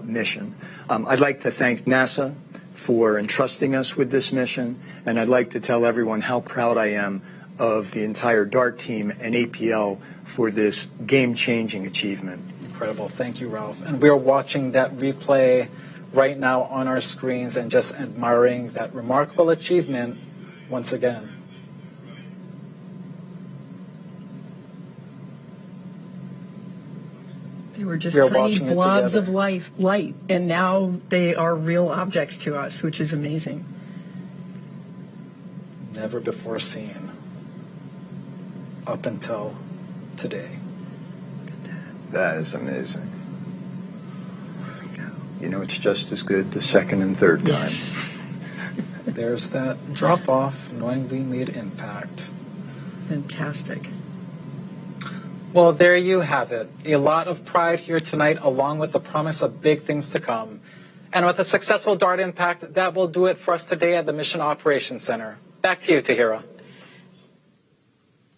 mission. I'd like to thank NASA for entrusting us with this mission, and I'd like to tell everyone how proud I am of the entire DART team and APL for this game-changing achievement. Incredible. Thank you, Ralph. And we're watching that replay right now on our screens and just admiring that remarkable achievement once again. They were just tiny blobs of light, and now they are real objects to us, which is amazing. Never before seen up until today. That is amazing. You know, it's just as good the second and third time. Yes. There's that drop off, knowing we made impact. Fantastic. Well, there you have it. A lot of pride here tonight, along with the promise of big things to come. And with a successful DART impact, that will do it for us today at the Mission Operations Center. Back to you, Tahira.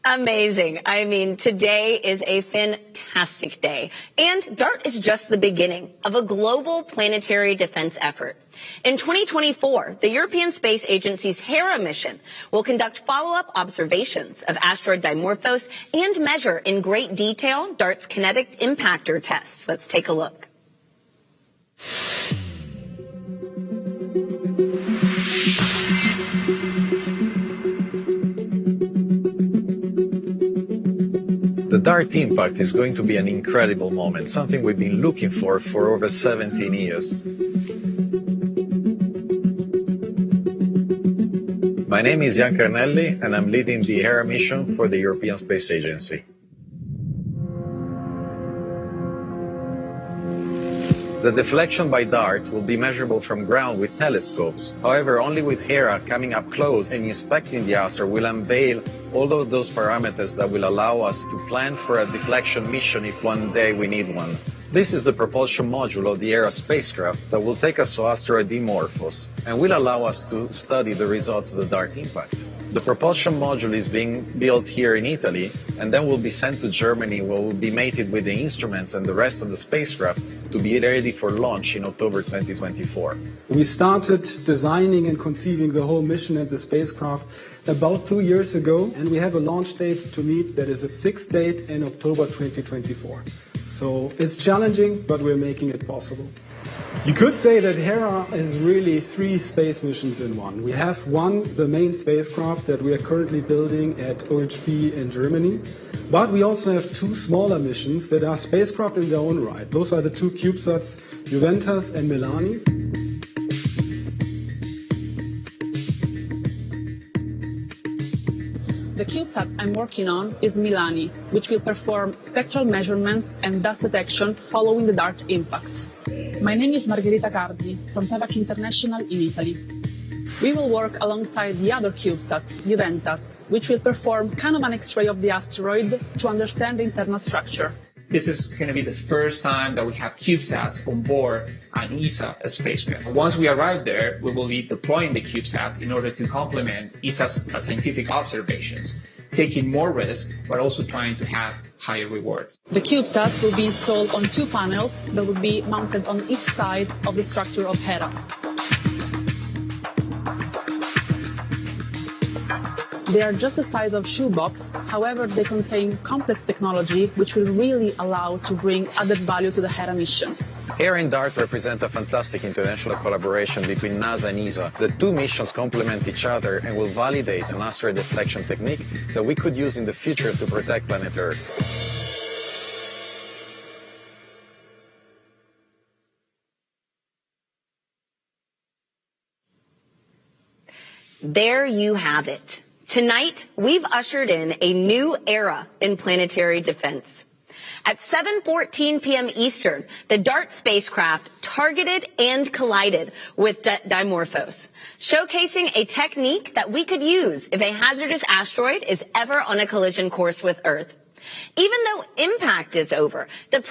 Amazing. I mean, today is a fantastic day. And DART is just the beginning of a global planetary defense effort. In 2024, the European Space Agency's Hera mission will conduct follow-up observations of asteroid Dimorphos and measure in great detail DART's kinetic impactor tests. Let's take a look. The DART impact is going to be an incredible moment, something we've been looking for over 17 years. My name is Jan Carnelli, and I'm leading the Hera mission for the European Space Agency. The deflection by DART will be measurable from ground with telescopes. However, only with Hera coming up close and inspecting the asteroid will unveil all of those parameters that will allow us to plan for a deflection mission if one day we need one. This is the propulsion module of the Hera spacecraft that will take us to Asteroid Dimorphos and will allow us to study the results of the DART impact. The propulsion module is being built here in Italy and then will be sent to Germany, where will be mated with the instruments and the rest of the spacecraft to be ready for launch in October 2024. We started designing and conceiving the whole mission and the spacecraft about 2 years ago, and we have a launch date to meet that is a fixed date in October 2024. So it's challenging, but we're making it possible. You could say that Hera is really 3 space missions in one. We have one, the main spacecraft that we are currently building at OHB in Germany, but we also have 2 smaller missions that are spacecraft in their own right. Those are the 2 CubeSats, Juventus and Milani. The CubeSat I'm working on is Milani, which will perform spectral measurements and dust detection following the DART impact. My name is Margherita Cardi from Tevac International in Italy. We will work alongside the other CubeSat, Juventus, which will perform Kahneman X-ray of the asteroid to understand the internal structure. This is going to be the first time that we have CubeSats on board an ESA spacecraft. Once we arrive there, we will be deploying the CubeSats in order to complement ESA's scientific observations, taking more risk, but also trying to have higher rewards. The CubeSats will be installed on 2 panels that will be mounted on each side of the structure of Hera. They are just the size of shoebox, however they contain complex technology which will really allow to bring added value to the Hera mission. Hera and DART represent a fantastic international collaboration between NASA and ESA. The 2 missions complement each other and will validate an asteroid deflection technique that we could use in the future to protect planet Earth. There you have it. Tonight, we've ushered in a new era in planetary defense. At 7:14 p.m. Eastern, the DART spacecraft targeted and collided with Dimorphos, showcasing a technique that we could use if a hazardous asteroid is ever on a collision course with Earth. Even though impact is over, the